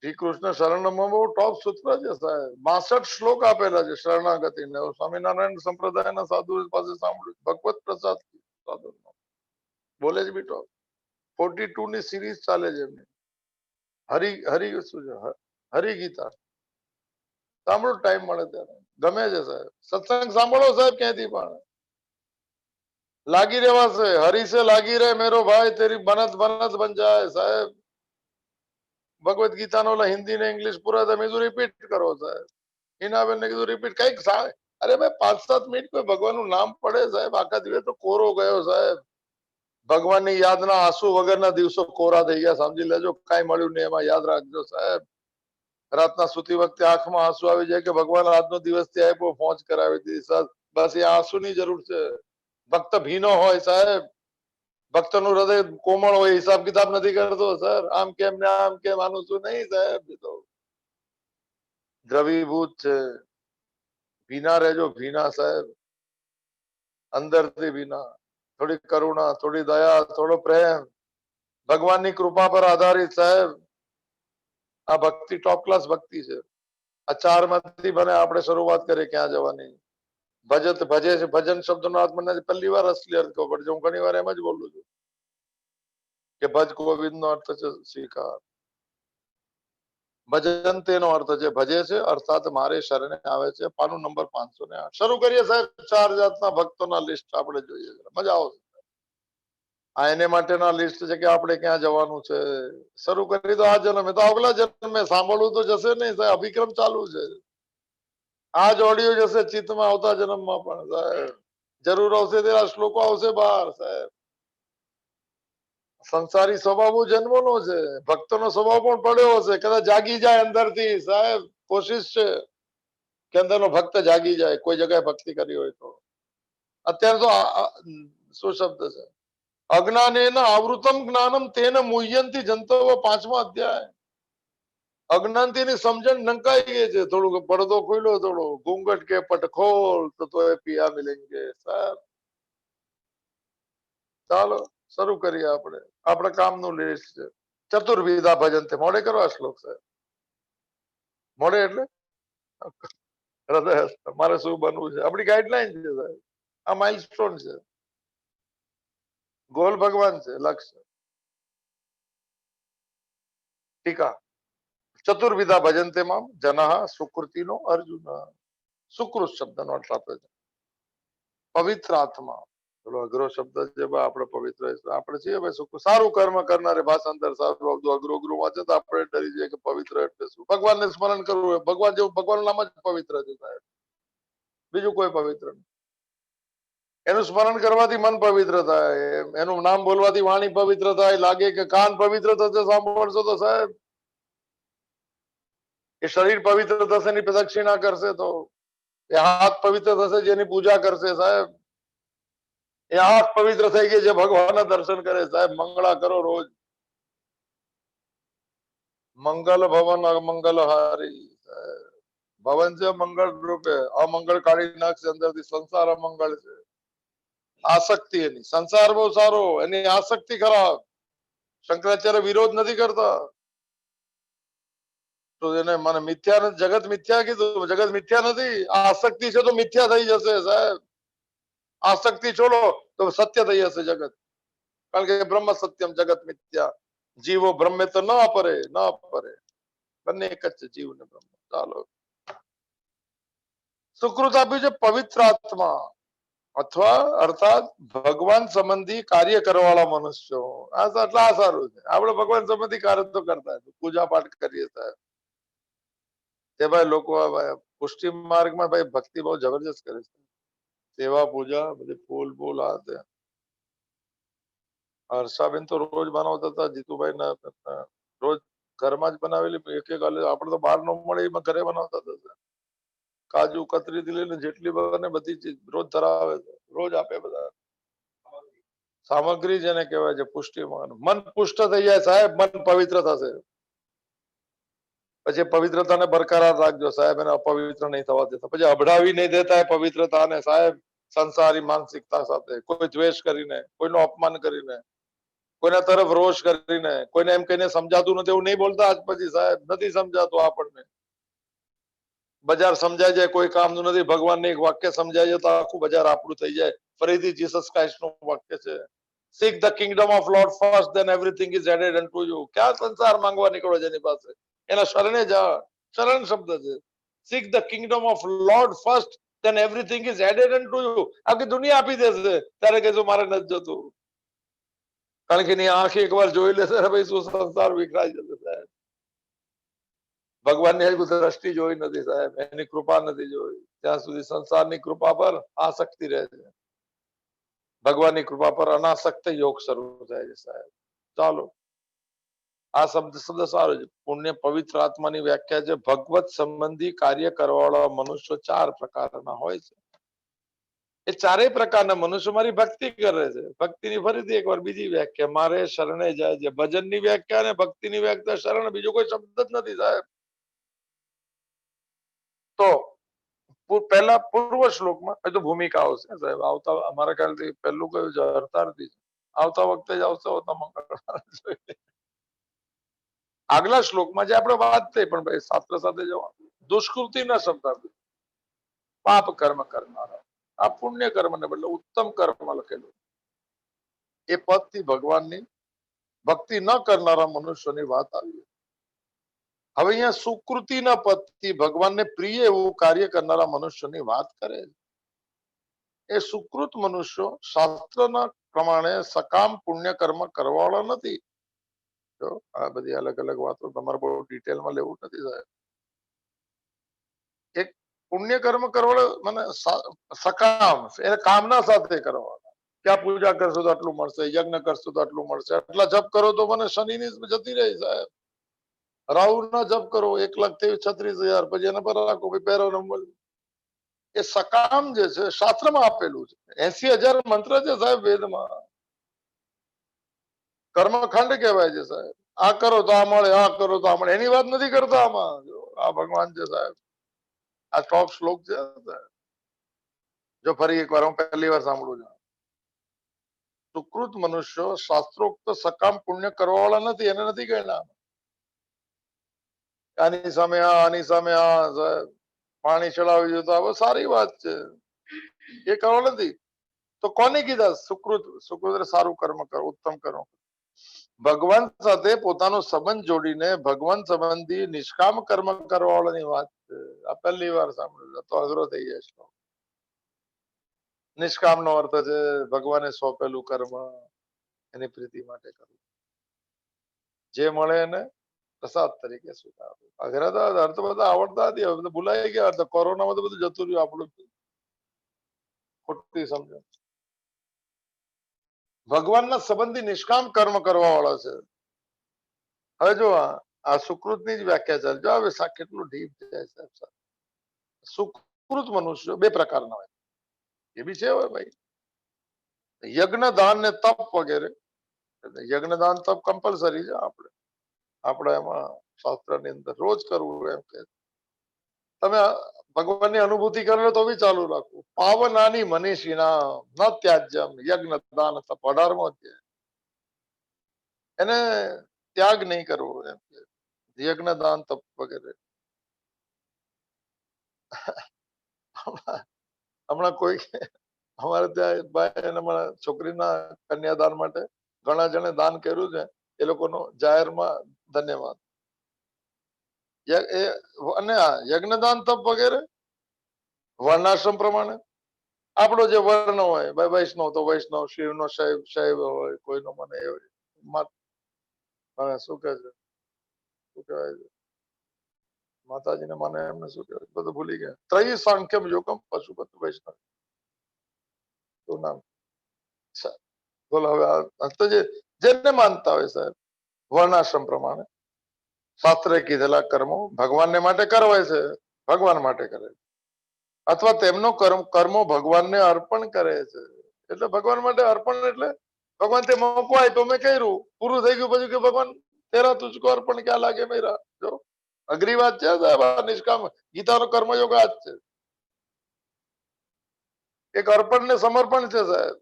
શ્રી કૃષ્ણ શરણમાં બહુ ટોપ સૂત્ર છે સાહેબ. 62 શ્લોક આપેલા છે શરણાગતિને. સ્વામિનારાયણ સંપ્રદાયના સાધુ પાસે સાંભળ્યું. ભગવત પ્રસાદ સાધુ બોલે છે બી ટોપ. 42 ની સિરીઝ ચાલે છે એમની. હરી શું છે? હરિગીતા. સાંભળો ટાઈમ મળે ત્યારે. ગમે છે સાહેબ. સત્સંગ સાંભળો સાહેબ ક્યાંથી પણ. લાગી રહેવાશે. હરી સે લાગી રહે મેરો ભાઈ, તેરી બનત બનત બન જાય સાહેબ. ભગવત ગીતાનો હિન્દી ને ઇંગ્લિશ પૂરા તમે કીધું રિપીટ કરો સાહેબ. હિનાબેન ને કીધું રિપીટ. કઈક અરે ભાઈ 5-7 મિનિટ કોઈ ભગવાનનું નામ પડે સાહેબ, આખા દિવસ તો કોરો ગયો સાહેબ. ભગવાનની યાદના આંસુ વગરના દિવસો કોરા થઈ ગયા. સમજી લેજો. કઈ મળ્યું નહીં એમાં. યાદ રાખજો સાહેબ. રાતના સુતી વખતે આંખમાં આંસુ આવી જાય કે ભગવાન આજનો દિવસ ત્યાં આપ્યો, પહોંચ કરાવી દીધી સાહેબ. બસ એ આંસુની જરૂર છે. ભક્ત ભીનો હોય સાહેબ, ભક્તનું હૃદય કોમળ હોય, હિસાબ કિતાબ નથી કરતો સર. આમ કેમ ને આમ કેમ, આનું શું નહીં સાહેબ. તો દ્રવીભૂત છે. ભીના રહેજો, ભીના સાહેબ. અંદરથી ભીના. થોડી કરુણા, થોડી દયા, થોડો પ્રેમ, ભગવાનની કૃપા પર આધારિત સાહેબ. આ ભક્તિ ટોપ ક્લાસ ભક્તિ છે. આ 4 માંથી બને આપણે શરૂઆત કરીએ ક્યાં જવાની. ભજત ભજે છે. ભજન શબ્દનો અર્થ મને પહેલી વાર અસલી અર્થ ખબર પડશે. હું ઘણી વાર એમ જ બોલું છું કે ભજ ગોવિંદ નો અર્થ છે સ્વીકાર. ભજન તેનો અર્થ છે ભજે છે, અર્થાત મારે શરણે આવે છે. પાનું નંબર 508. શરૂ કરીએ સાહેબ. 4 જાતના ભક્તોના લિસ્ટ આપણે જોઈએ. મજા આવશે. આ એને માટેના લિસ્ટ છે કે આપણે ક્યાં જવાનું છે. શરૂ કરી તો આ જન્મે તો આગલા જન્મે. સાંભળવું તો જશે નહીં સાહેબ. અભિક્રમ ચાલુ છે. આ જ ઓડિયો જશે ચિત્તમાં આવતા જન્મમાં પણ સાહેબ. જરૂર આવશે તેરા શ્લોકો આવશે બહાર સાહેબ. સંસારી સ્વભાવ જન્મનો છે. ભક્તનો સ્વભાવ પણ પડ્યો હશે. કદાચ જાગી જાય અંદરથી સાહેબ. કોશિશ છે કે અંદરનો ભક્ત જાગી જાય. કોઈ જગ્યાએ ભક્તિ કરી હોય તો. અત્યારે તો શું શબ્દ છે? અજ્ઞાનેન આવૃતમ જ્ઞાનમ તેન મુહ્યંતી જંતવ. 5મો અધ્યાય. અજ્ઞાનથી ની સમજણ નંકાઈ ગઈ છે. થોડુંક પડદો ખોલ્યો, થોડો ઘૂંઘટ કે પટ ખોલ તો એ પિયા મિલેંગે સાહેબ. ચાલો શરૂ કરીએ આપણે. આપણે કામનું લિસ્ટ છે. ચતુર્વિધા ભજનતે. મોડે કરો આ શ્લોક સાહેબ. મોડે એટલે હૃદય મારે શું બનવું છે, આપણી ગાઈડલાઈન છે સાહેબ. આ માઇલસ્ટોન છે, ગોલ ભગવાન છે, લક્ષ્ય. ટીકા ચતુર્વિધા ભજનતે માં જનઃ સુકૃતિનો અર્જુન. સુકૃત શબ્દનો અર્થ આપે છે પવિત્ર આત્મા. પેલો અઘરો શબ્દ છે આપણે પવિત્ર આપણે છીએ ભાઈ. સારું કર્મ કરનારે ભાષાંતર સારું અઘરું અઘરું વાંચે તો આપણે ડરી જઈએ કે પવિત્ર એટલે શું. ભગવાનને સ્મરણ કરવું હોય, ભગવાન જેવું ભગવાનનું નામ જ પવિત્ર છે સાહેબ, બીજું કોઈ પવિત્ર નહીં. એનું સ્મરણ કરવાથી મન પવિત્ર થાય, એનું નામ બોલવાથી વાણી પવિત્ર થાય. લાગે કે કાન પવિત્ર થશે સાંભળશો તો સાહેબ, એ શરીર પવિત્ર થશે ની પ્રદક્ષિણા કરશે તો, એ હાથ પવિત્ર થશે જેની પૂજા કરશે સાહેબ, એ આંખ પવિત્ર થઈ ગઈ છે ભગવાનના દર્શન કરે સાહેબ. મંગળા કરો રોજ. મંગલ ભવન અમંગલ હારી. ભવન છે મંગળ રૂપે, અમંગળ કાઢી નાખશે અંદરથી. સંસાર અમંગળ છે, આસક્તિ એની. સંસાર બહુ સારો, એની આસક્તિ ખરાબ. શંકરાચાર્ય વિરોધ નથી કરતા તો એને મને મિથ્યા જગત મિથ્યા કીધું. જગત મિથ્યા નથી, આ આસક્તિ છે તો મિથ્યા થઈ જશે સાહેબ. આસક્તિ છોડો તો સત્ય થઈ જશે જગત. કારણ કે બ્રહ્મ સત્યમ જગત મિથ્યા. જીવો બ્રહ્મે તો ન પરે, ન પરે. બંને એક જ છે, જીવ ને બ્રહ્મ. ચાલો, સુકૃત આપ્યું છે પવિત્ર આત્મા અથવા અર્થાત ભગવાન સંબંધી કાર્ય કરવાવાળા મનુષ્યો. આ એટલે આ સારું છે. આપણે ભગવાન સંબંધી કાર્ય તો કરતા પૂજા પાઠ કરીએ સાહેબ. તે ભાઈ લોકો પુષ્ટિ માર્ગમાં ભાઈ ભક્તિ બહુ જબરજસ્ત કરે છે. સેવા પૂજા બધી ફૂલ ફૂલ આ તે. હર્ષાબેન તો રોજ બનાવતા હતા, જીતુભાઈ ના રોજ ઘરમાં જ બનાવેલી. એક એક આપણે તો બહાર ન મળે એમાં ઘરે બનાવતા હતા. કાજુ કતરી થી લઈને જેટલી બને બધી ચીજ રોજ ધરાવે છે, રોજ આપે બધા. સામગ્રી જેને કહેવાય છે પુષ્ટિમાં. મન પુષ્ટ થઈ જાય સાહેબ, મન પવિત્ર થશે. પછી પવિત્રતાને બરકરાર રાખજો સાહેબ, એને અપવિત્ર નહીં થવા દેતા. પછી અભડાવી નહીં દેતા એ પવિત્રતાને સાહેબ. સંસારી માનસિકતા સાથે કોઈ દ્વેષ કરીને, કોઈનું અપમાન કરીને, કોઈના તરફ રોષ કરીને, કોઈને એમ કહીને સમજાતું નથી એવું નહીં બોલતા. આજ પછી સાહેબ નથી સમજાતું આપણને. બજાર સમજાય જાય કોઈ કામનું નથી, ભગવાનને એક વાક્ય સમજાય જાય તો આખું બજાર આપણું થઈ જાય. ફરીથી જીસસ ક્રાઇસ્ટનું વાક્ય છે, seek the kingdom of Lord first, then everything is added unto you. ક્યાં સંસાર માંગવા નીકળો જેની પાસે? એના શરણે જા. શરણ શબ્દ છે. seek the kingdom of Lord first, then everything is added unto you. આખી દુનિયા આપી દેશે, ત્યારે કહેશું મારે નથી જોતું. કારણ કે એની આંખ એકવાર જોઈ લેશે ભાઈ શું સંસાર વિખરાઈ જશે સાહેબ. ભગવાનની દ્રષ્ટિ જોઈ નથી સાહેબ, એની કૃપા નથી જોઈ. ત્યાં સુધી સંસારની કૃપા પર આસક્તિ રહે છે, ભગવાનની કૃપા પર અનાસક્ત યોગ શરૂ થાય છે સાહેબ. ચાલો, આ શબ્દ સારો છે. પુણ્ય પવિત્ર આત્માની વ્યાખ્યા છે ભગવત સંબંધી કાર્ય કરવાવાળા મનુષ્યો 4 પ્રકારના હોય છે. એ ચારેય પ્રકારના મનુષ્યો મારી ભક્તિ કરે છે. ભક્તિની ફરીથી એકવાર બીજી વ્યાખ્યા, મારે શરણે જાય છે. ભજનની વ્યાખ્યા અને ભક્તિની વ્યાખ્યા શરણ, બીજો કોઈ શબ્દ જ નથી સાહેબ. તો પહેલા પૂર્વ શ્લોકમાં તો ભૂમિકા આવશે સાહેબ. આવતા અમારા ખ્યાલથી પહેલું કયું છે? હરતારથી. આવતા વખતે જ આવશે હોતા મંગળવાર. આગલા શ્લોકમાં જે આપણે વાત થઈ પણ ભાઈ શાસ્ત્ર સાથે જવાનું. દુષ્કૃતિના શબ્દ પાપ કર્મ કરનારા, આ પુણ્ય કર્મને બદલે ઉત્તમ કર્મ લખેલું. એ પદથી ભગવાનની ભક્તિ ન કરનારા મનુષ્યોની વાત આવી. હવે અહીંયા સુકૃતિના પદથી ભગવાનને પ્રિય એવું કાર્ય કરનારા મનુષ્યોની વાત કરે. એ સુકૃત મનુષ્યો શાસ્ત્રના પ્રમાણે સકામ પુણ્ય કર્મ કરવાવાળા નથી. જો આ બધી અલગ અલગ વાતો તમારે બહુ ડિટેલમાં લેવું નથી સાહેબ. એક પુણ્ય કર્મ કરવાવાળો મને સકામ એ કામના સાથે કરવાના. ક્યાં પૂજા કરશો તો આટલું મળશે, યજ્ઞ કરશો તો આટલું મળશે, આટલા જપ કરો તો મને શનિની જતી રહી સાહેબ. રાહુ ના જપ કરો 1,36,000, પછી એના પર રાખો પહેરો નંબર. એ સકામ જે છે શાસ્ત્રમાં આપેલું છે. 80,000 મંત્ર છે સાહેબ વેદમાં. કર્મખંડ કહેવાય છે સાહેબ. આ કરો તો આ મળે, આ કરો તો આ મળે, એની વાત નથી કરતા આમાં. આ ભગવાન છે સાહેબ. આ ટોપ શ્લોક છે. જો ફરી એકવાર હું પહેલી વાર સાંભળું છું. સુકૃત મનુષ્યો શાસ્ત્રોક્ત સકામ પુણ્ય કરવા વાળા નથી, એને નથી ગણ્યા. આની સામે આની સામે પાણી ચડાવી દીધું, હવે સારી વાત છે, એ કરવા નથી. તો કોને કીધા સુકૃત? સુકૃત સારું કર્મ કરો, ઉત્તમ કર્મ. ભગવાન સાથે પોતાનો સંબંધ જોડીને ભગવાન સંબંધી નિષ્કામ કર્મ કરવા વાળાની વાત છે. આ પહેલી વાર સાંભળ્યું, તો અઘરો થઈ જાય છે. નિષ્કામ નો અર્થ છે ભગવાને સોંપેલું કર્મ એની પ્રીતિ માટે કરવું, જે મળે એને પ્રસાદ તરીકે સ્વીકારવું. અઘરા અર્થ બધા આવડતા હતી, હવે ભૂલાઈ ગયા. કોરોનામાં તો બધું જતું રહ્યું આપણું, ખોટી સમજણ. ભગવાનના સંબંધી નિષ્કામ કર્મ કરવા વાળો છે. હવે જો આ સુકૃત ની જ વ્યાખ્યા ચાલે, જો હવે કેટલું ડીપ જાય સાહેબ. સુકૃત મનુષ્યો બે પ્રકારના હોય, એ બી છે હોય ભાઈ. યજ્ઞ દાન ને તપ વગેરે. યજ્ઞ દાન તપ કમ્પલસરી છે આપણે એમાં શાસ્ત્રની અંદર રોજ કરવું એમ કે. તમે ભગવાનની અનુભૂતિ કરો તો બી ચાલુ રાખવું. પાવનાની મનીષીના ન ત્યાજ્યમ યજ્ઞ દાન તપ 18મો અધ્યાય. એને ત્યાગ નહીં કરવો એમ કે, યજ્ઞ દાન તપ વગેરે. હમણાં કોઈ અમારે ત્યાં ભાઈ છોકરીના કન્યાદાન માટે ઘણા જણે દાન કર્યું છે, એ લોકોનો જાહેરમાં ધન્યવાદ. અને યજ્ઞદાન તપ વગેરે વર્ણાશ્રમ પ્રમાણે આપણો જે વર્ણ હોય, ભાઈ વૈષ્ણવ તો વૈષ્ણવ, શિવનો શૈવ હોય, કોઈનો મને શું કે છે, શું કહેવાય છે, માતાજીને મને એમને શું કહેવાય, બધું ભૂલી ગયા. ત્રય સાંખ્યમ યોગમ પશુપતિ વૈષ્ણવ શું નામ? બોલો હવે જેને માનતા હોય સાહેબ, વર્ણાશ્રમ પ્રમાણે શાસ્ત્રે કીધેલા કર્મો ભગવાનને માટે કરવાય છે, ભગવાન માટે કરે, અથવા તેમનો કર્મો ભગવાનને અર્પણ કરે છે. એટલે ભગવાન માટે અર્પણ એટલે ભગવાન તે મોકો આપ્યો, મેં કર્યું, પૂરું થઈ ગયું, પછી કે ભગવાન તેરા તુજકો અર્પણ ક્યાં લાગે મેરા. જો અઘરી વાત છે સાહેબ, નિષ્કામ ગીતાનો કર્મયોગ આ જ છે. એક અર્પણ ને સમર્પણ છે સાહેબ.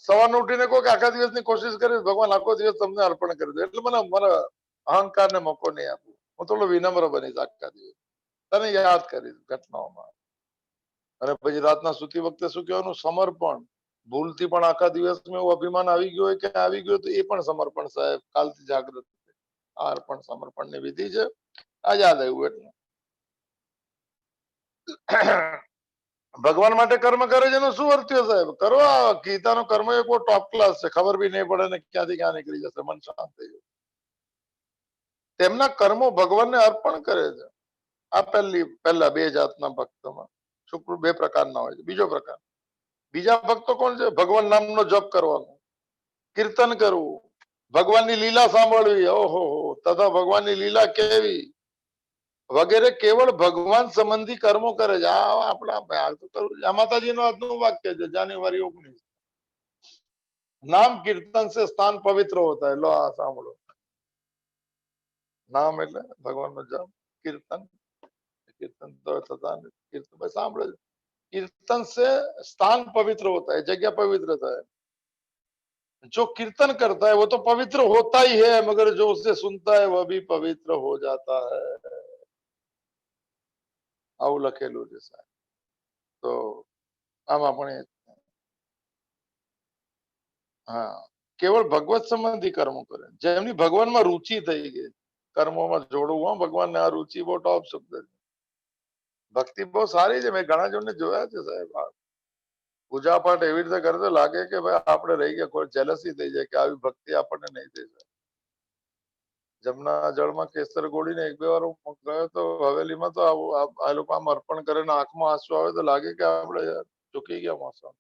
સવારને ઉઠીને કોઈ આખા દિવસની કોશિશ કરી ભગવાન આખો દિવસ તમને અર્પણ કરી દે, એટલે મને મારા અહંકાર ને મોકો નહીં આપવું. હું થોડો વિનમ્ર બનીશ આખા દિવસ, તને યાદ કરીશ ઘટનાઓમાં. અને પછી રાતના સુતી વખતે શું કહેવાનું? સમર્પણ. ભૂલથી પણ આખા દિવસમાં એવું અભિમાન આવી ગયું હોય કે આવી ગયું તો એ પણ સમર્પણ સાહેબ. કાલથી જાગૃત. આ અર્પણ સમર્પણની વિધિ છે, આ યાદ આવ્યું એટલે. ભગવાન માટે કર્મ કરે છે એનો શું અર્થ થયો સાહેબ? કરો આ ગીતાનો કર્મ એક ટોપ ક્લાસ છે, ખબર બી નહીં પડે ને ક્યાંથી ક્યાં નીકળી જશે, મન શાંત થઈ જાય. તેમના કર્મો ભગવાનને અર્પણ કરે છે. આ પહેલા બે જાતના ભક્તોમાં શુક્ર બે પ્રકારના હોય છે. બીજો પ્રકાર, બીજા ભક્તો કોણ છે? ભગવાન નામનો જપ કરવાનો, કીર્તન કરવું, ભગવાનની લીલા સાંભળવી, ઓહો તથા ભગવાનની લીલા કેવી વગેરે કેવળ ભગવાન સંબંધી કર્મો કરે છે. આ માતાજીનો આજનું વાક્ય છે, જાન્યુઆરી 19. નામ કીર્તન સે સ્થાન પવિત્ર હોતા હૈ. લો આ સાંભળો, નામ એટલે ભગવાનનો જપ, કીર્તન કીર્તન તો થતા કીર્તન સાંભળે, कीर्तन से स्थान पवित्र होता है, जगह पवित्र होता है. जो कीर्तन करता है वो तो पवित्र होता ही है, मगर जो उसे सुनता है वह भी पवित्र हो जाता है. આવું લખેલું છે સાહેબ. તો આમાં પણ હા, કેવળ ભગવત સંબંધી કર્મો કરે, જેમની ભગવાનમાં રુચિ થઈ ગઈ, કર્મોમાં જોડવું. ભગવાનને આ રુચિ બહુ ટોપ શબ્દ છે. ભક્તિ બહુ સારી છે, મેં ઘણા જણને જોયા છે સાહેબ. પૂજા પાઠ એવી રીતે કરતો લાગે કે ભાઈ આપણે રહી ગયા, કોઈ જેલસી થઈ જાય કે આવી ભક્તિ આપણને નહીં થઈ જાય. જમના જળમાં કેસર ગોળીને એક બે વાર ગયો તો હવેલીમાં, તો આ લોકો આમ અર્પણ કરે ને આંખમાં આંસુ આવે તો લાગે કે આપણે ચૂકી ગયા મોસમ.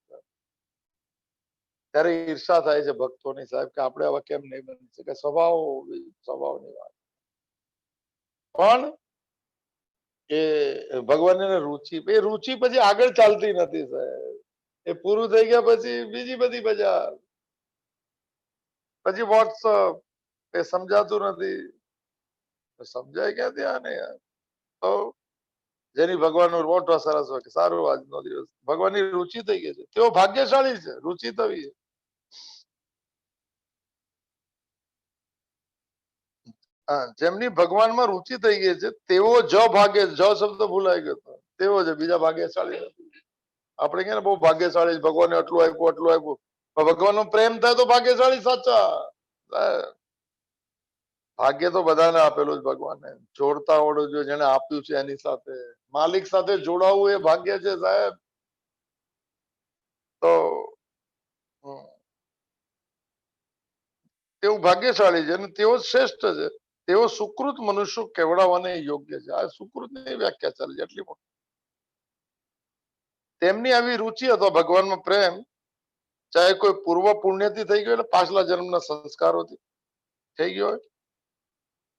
ત્યારે ઈર્ષા થાય છે ભક્તોની સાહેબ કે આપણે હવે કેમ નહીં બની શકે. સ્વભાવની વાત. પણ એ ભગવાનની રુચિ, એ રુચિ પછી આગળ ચાલતી નથી સાહેબ. એ પૂરું થઈ ગયા પછી બીજી બધી બજાર, પછી વોટ્સઅપ, એ સમજાતું નથી. સમજાય ક્યાંથી આને યાર? તો જેની ભગવાનનું મોટો સરસ હોય કે સારું આજનો દિવસ ભગવાનની રુચિ થઈ ગઈ છે, તેઓ ભાગ્યશાળી છે. રુચિ થવી હા, જેમની ભગવાનમાં રુચિ થઈ ગઈ છે તેઓ જ ભાગ્ય, જ શબ્દ ભૂલાઈ ગયો હતો, તેઓ છે, બીજા ભાગ્યશાળી નથી. આપણે કે બહુ ભાગ્યશાળી, ભગવાને આટલું આપ્યું આટલું આપ્યું, ભગવાનનો પ્રેમ થાય તો ભાગ્યશાળી સાચા. ભાગ્ય તો બધાને આપેલું જ ભગવાને, જોડતા આવડવું જોઈએ, જેને આપ્યું છે એની સાથે, માલિક સાથે જોડાવું એ ભાગ્ય છે સાહેબ. તો તેઓ ભાગ્યશાળી છે અને તેઓ શ્રેષ્ઠ છે, તેઓ સુકૃત મનુષ્યો કહેવડાવવાને યોગ્ય છે. આ સુકૃતની વ્યાખ્યા ચાલી એટલી મોટી. તેમની આવી રુચિ અથવા ભગવાનમાં પ્રેમ, ચાહે કોઈ પૂર્વ પુણ્યથી થઈ ગયો એટલે પાછલા જન્મના સંસ્કારોથી થઈ ગયો હોય,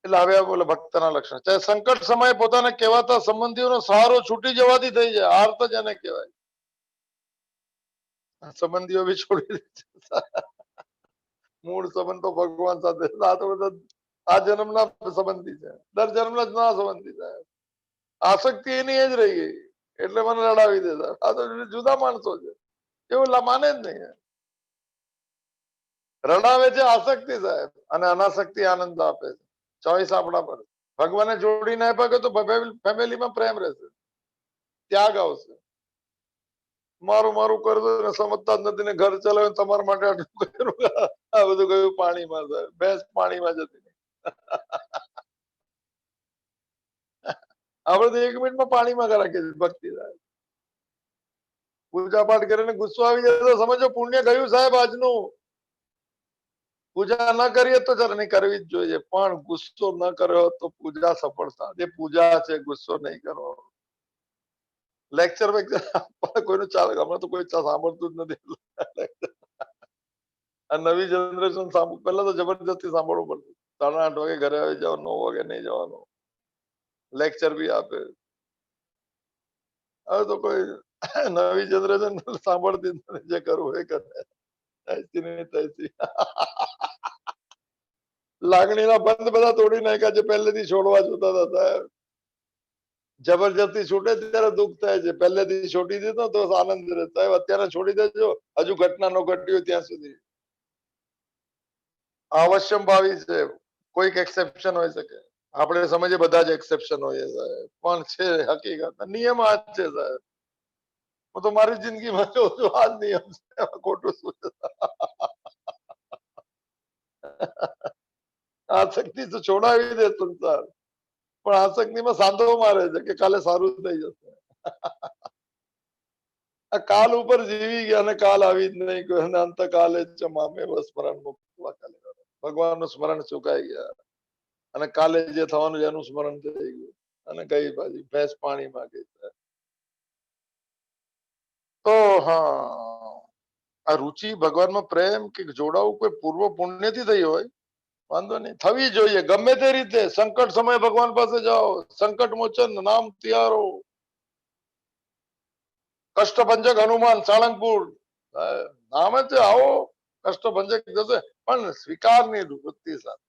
એટલે આવ્યા બોલે ભક્તના લક્ષણ, ચાહે સંકટ સમયે પોતાને કહેવાતા સંબંધીઓનો સહારો છૂટી જવાથી થઈ જાય, આર્ત જેને કહેવાય. સંબંધીઓ બી છોડી દે છે, મૂળ સંબંધ તો ભગવાન સાથે, આ તો બધા આ જન્મના સંબંધી છે, દર જન્મના જ ના સંબંધી છે. આસક્તિ એની એ જ રહી ગઈ એટલે મને લડાવી દેતા. આ તો જુદા માણસો છે, એવું માને જ નહીં. રડાવે છે આસક્તિ સાહેબ, અને અનાસક્તિ આનંદ આપે છે. ચોઈસ આપણા પર. ભગવાને જોડી ના આપ્યા તો ફેમિલીમાં પ્રેમ રહેશે, ત્યાગ આવશે. મારું મારું કરજો ને સમજતા જ નથી ને ઘર ચલાવે તમારા માટે આટલું કર્યું, આ બધું કયું પાણીમાં સાહેબ, ભેંસ પાણીમાં જતી નહીં. આપણે તો 1 મિનિટમાં પાણીમાં રાખીએ છીએ ભક્તિ સાહેબ. પૂજા પાઠ કરીને ગુસ્સો આવી જાય તો સમજો પુણ્ય ગયું સાહેબ આજનું. પૂજા ના કરીએ તો ચાલ નહીં કરવી જ જોઈએ, પણ ગુસ્સો ન કર્યો તો પૂજા સફળતા. જે પૂજા છે ગુસ્સો નહીં કરવો. લેક્ચર કોઈનું ચાલે, હમણાં તો કોઈ સાંભળતું જ નથી. આ નવી જનરેશન પેલા તો જબરજસ્તી સાંભળવું પડતું. 8:30 વાગે ઘરે આવી જાવ, 9 વાગે નહીં જવાનું, લેક્ચર બી આપે. હવે તો કોઈ નવી જનરેશન સાંભળતી નથી, જે કરવું એ કરે. લાગણીના બંધ બધા તોડી નાખ્યા છે, પહેલેથી છોડવા જોતા હતા સાહેબ. જબરજસ્તી છૂટે ત્યારે દુઃખ થાય છે, પહેલેથી છોડી દીધો તો આનંદ રહે સાહેબ. અત્યારે છોડી દેજો, હજુ ઘટના નો ઘટ્યું ત્યાં સુધી. અવશ્યમ ભાવી છે, કોઈક એક્સેપ્શન હોય શકે. આપણે સમજીએ બધા જ એક્સેપ્શન હોય સાહેબ, પણ છે હકીકત નિયમ આ જ છે સાહેબ. હું તો મારી જિંદગીમાં જોઉં છું, આ જ નિયમ છે, ખોટું શું છે. આસક્તિ તો છોડાવી દે સંસાર, પણ આસક્તિમાં સાંધો મારે છે કે કાલે સારું થઈ જશે. આ કાલ ઉપર જીવી ગયા અને કાલ આવી જ નહીં ગયો, અને અંતકાલે જ મામે સ્મરણ મુક્તવા કાલે. ભગવાનનું સ્મરણ ચુકાઈ ગયા અને કાલે જે થવાનું એનું સ્મરણ થઈ ગયું, અને કઈ બાજુ ભેંસ પાણીમાં ગઈ. તો હા, આ રુચિ ભગવાનમાં પ્રેમ કે જોડાવું કોઈ પૂર્વ પુણ્યથી થઈ હોય, વાંધો નહીં, થવી જોઈએ ગમે તે રીતે. સંકટ સમયે ભગવાન પાસે જાઓ, સંકટ મોચન નામ તિયારો, કષ્ટભંજક હનુમાન સાળંગપુર નામ જ આવો, કષ્ટભંજક જશે, પણ સ્વીકારની વૃત્તિ સાથે.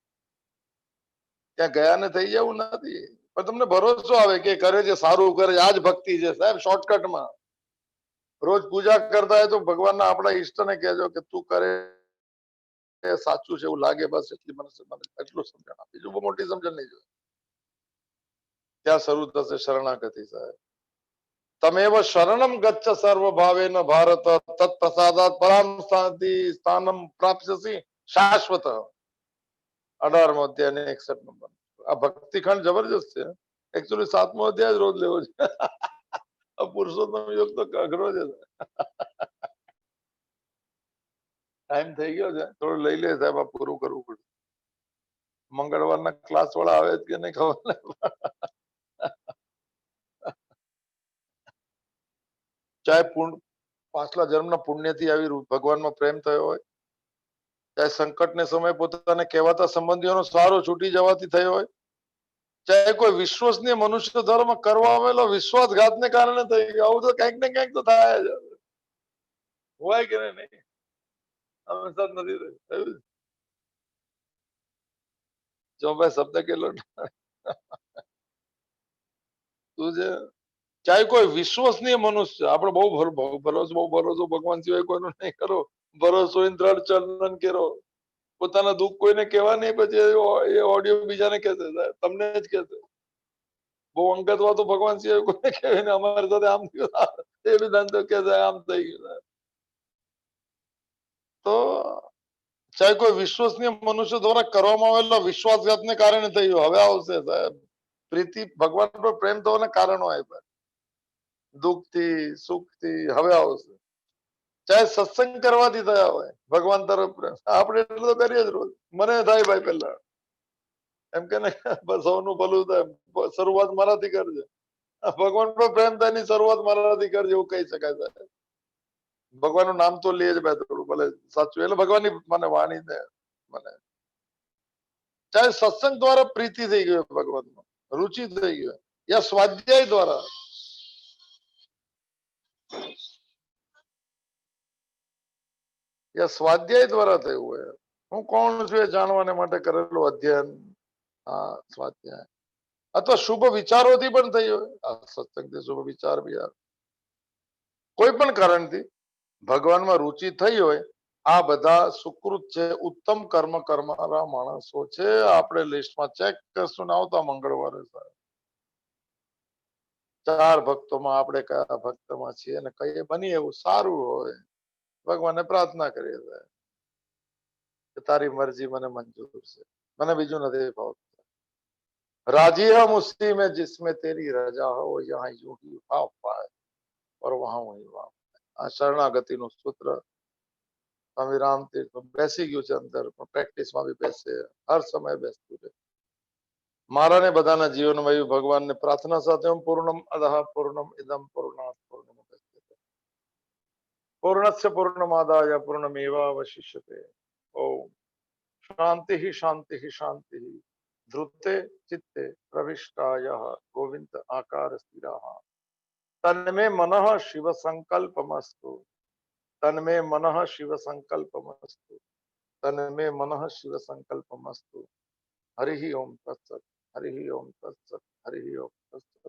ત્યાં ગયા ને થઈ જવું નથી, પણ તમને ભરોસો આવે કે કરે છે સારું કરે છે, આ જ ભક્તિ છે સાહેબ. શોર્ટકટમાં રોજ પૂજા કરતા હોય તો ભગવાનના આપણા ઈષ્ટને કહેજો કે તું કરે સાચું છે એવું લાગે, બસ એટલી મને એટલું સમજણ આપી, બીજું બહુ મોટી સમજણ નહીં જોઈએ. ત્યાં શરૂ થશે શરણાગતિ સાહેબ. તમેવ શરણમ ગચ્છ સર્વ ભાવેન ભારત તત્પ્રસાદાત પરામ સ્થાનમ પ્રાપ્સ્યસી શાશ્વત. 18મો અધ્યાય 61 નંબર. આ ભક્તિ ખંડ જબરજસ્ત છે. એકચ્યુઅલી 7મો અધ્યાય જ રોજ લેવો છે. પુરુષોત્તમ યોગ તો અઘરો છે. ટાઈમ થઈ ગયો છે, થોડું લઈ લે સાહેબ, આ પૂરું કરવું પડે. મંગળવારના ક્લાસ વાળા આવે કે નહીં ખબર. ચાહે પાછલા જન્મના પુણ્યથી આવી ભગવાનમાં પ્રેમ થયો હોય, ચાહે સંકટને સમયે પોતાને કહેવાતા સંબંધીઓનો સહારો છૂટી જવાથી થયો હોય, ચાહે કોઈ વિશ્વસનીય મનુષ્ય ધર્મ કરવા આવેલો વિશ્વાસઘાતને કારણે થઈ ગયો. આવું તો કંઈક ને કંઈક તો થાય જ હોય કે નહીં. હંમેશા નથી થયું. જો ભાઈ શબ્દ કેટલો તું છે. ચાહે કોઈ વિશ્વસનીય મનુષ્ય, આપણે બહુ ભરોસો ભગવાન સિવાય કોઈનો નહીં કરો, ભરોસો ઇન્દ્ર ચંદન કરો, પોતાના દુઃખ કોઈને કહેવા નહીં, પછી એ ઓડિયો બીજાને કહેશે, સાહેબ તમને જ કહેશે. બહુ અંગત વાતો ભગવાન સિવાય કોઈને કહેવાય ને, અમારી સાથે આમ થયું, એ બી ધંધો કે આમ થઈ ગયું. તો ચાહે કોઈ વિશ્વસનીય મનુષ્ય દ્વારા કરવામાં આવેલા વિશ્વાસઘાતને કારણે થયું, હવે આવશે સાહેબ પ્રીતિ ભગવાન પર પ્રેમ થવાના કારણો આપ્યા, દુઃખથી સુખથી હવે આવશે. ચાહે સત્સંગ કરવાથી થયા હોય, ભગવાન તરફ પ્રેમ, આપણે એટલું તો કરીએ જ રોજ. મને થાય ભાઈ પેલા એમ કે બસ સૌનું ભલું થાય, શરૂઆત મારાથી કરજે, ભગવાન પર પ્રેમ થાય ની શરૂઆત મારાથી કરજે, એવું કહી શકાય સાહેબ. ભગવાનનું નામ તો લે જ ભાઈ થોડું, ભલે સાચું, એટલે ભગવાનની મને વાણી દે મને. ચાહે સત્સંગ દ્વારા પ્રીતિ થઈ ગયો, ભગવાનમાં રુચિ થઈ ગયો, યા સ્વાધ્યાય દ્વારા, યા સ્વાધ્યાય દ્વારા થયું હોય, હું કોણ છું એ જાણવાને માટે કરેલું અધ્યયન, હા સ્વાધ્યાય, અથવા શુભ વિચારોથી પણ થઈ હોય, આ સત્સંગથી શુભ વિચાર બી આવે, કોઈ પણ કારણથી ભગવાનમાં રુચિ થઈ હોય, આ બધા સુકૃત છે, ઉત્તમ કર્મ કરનારા માણસો છે. આપણે લિસ્ટમાં ચેક કરશું ને આવતા મંગળવારે 4 ભક્તોમાં આપણે કયા ભક્તમાં છીએ અને કઈ બની એવું સારું હોય, ભગવાનને પ્રાર્થના કરીએ કે તારી મરજી મને મંજૂર છે, મને બીજું નથી ભાવતું. राजी हम उसी में जिसमें तेरी रजा हो, यहाँ यूं ही भाव पाए और वहां वही भाव. આ શરણાગતિનું સૂત્ર સ્વામી રામતીર્થ બેસી ગયું છે અંદર, પ્રેક્ટિસમાં બી બેસે, હર સમય બેસતું રહે. મારા ને બધાના જીવનમાં એવી ભગવાનને પ્રાર્થના સાથે હું પૂર્ણમ અદહ પૂર્ણમ ઇદમ પૂર્ણાત પૂર્ણમુદચ્યતે પૂર્ણસ્ય પૂર્ણમાદાય પૂર્ણમેવાવશિષ્યતે. ઓમ શાંતિ શાંતિ શાંતિ. ધ્રુતે ચિત્તે પ્રવિષ્ટાય ગોવિંદ આકાર સ્થિરાઃ. તન્મે મનઃ શિવ સંકલ્પમસ્તુ, તન્મે મનઃ શિવ સંકલ્પમસ્તુ, તન્મે મનઃ શિવ સંકલ્પમસ્તુ. હરિ ઓમ તત્સત, હરિ ઓમ તત્સત, હરિ ઓમ તત્સત.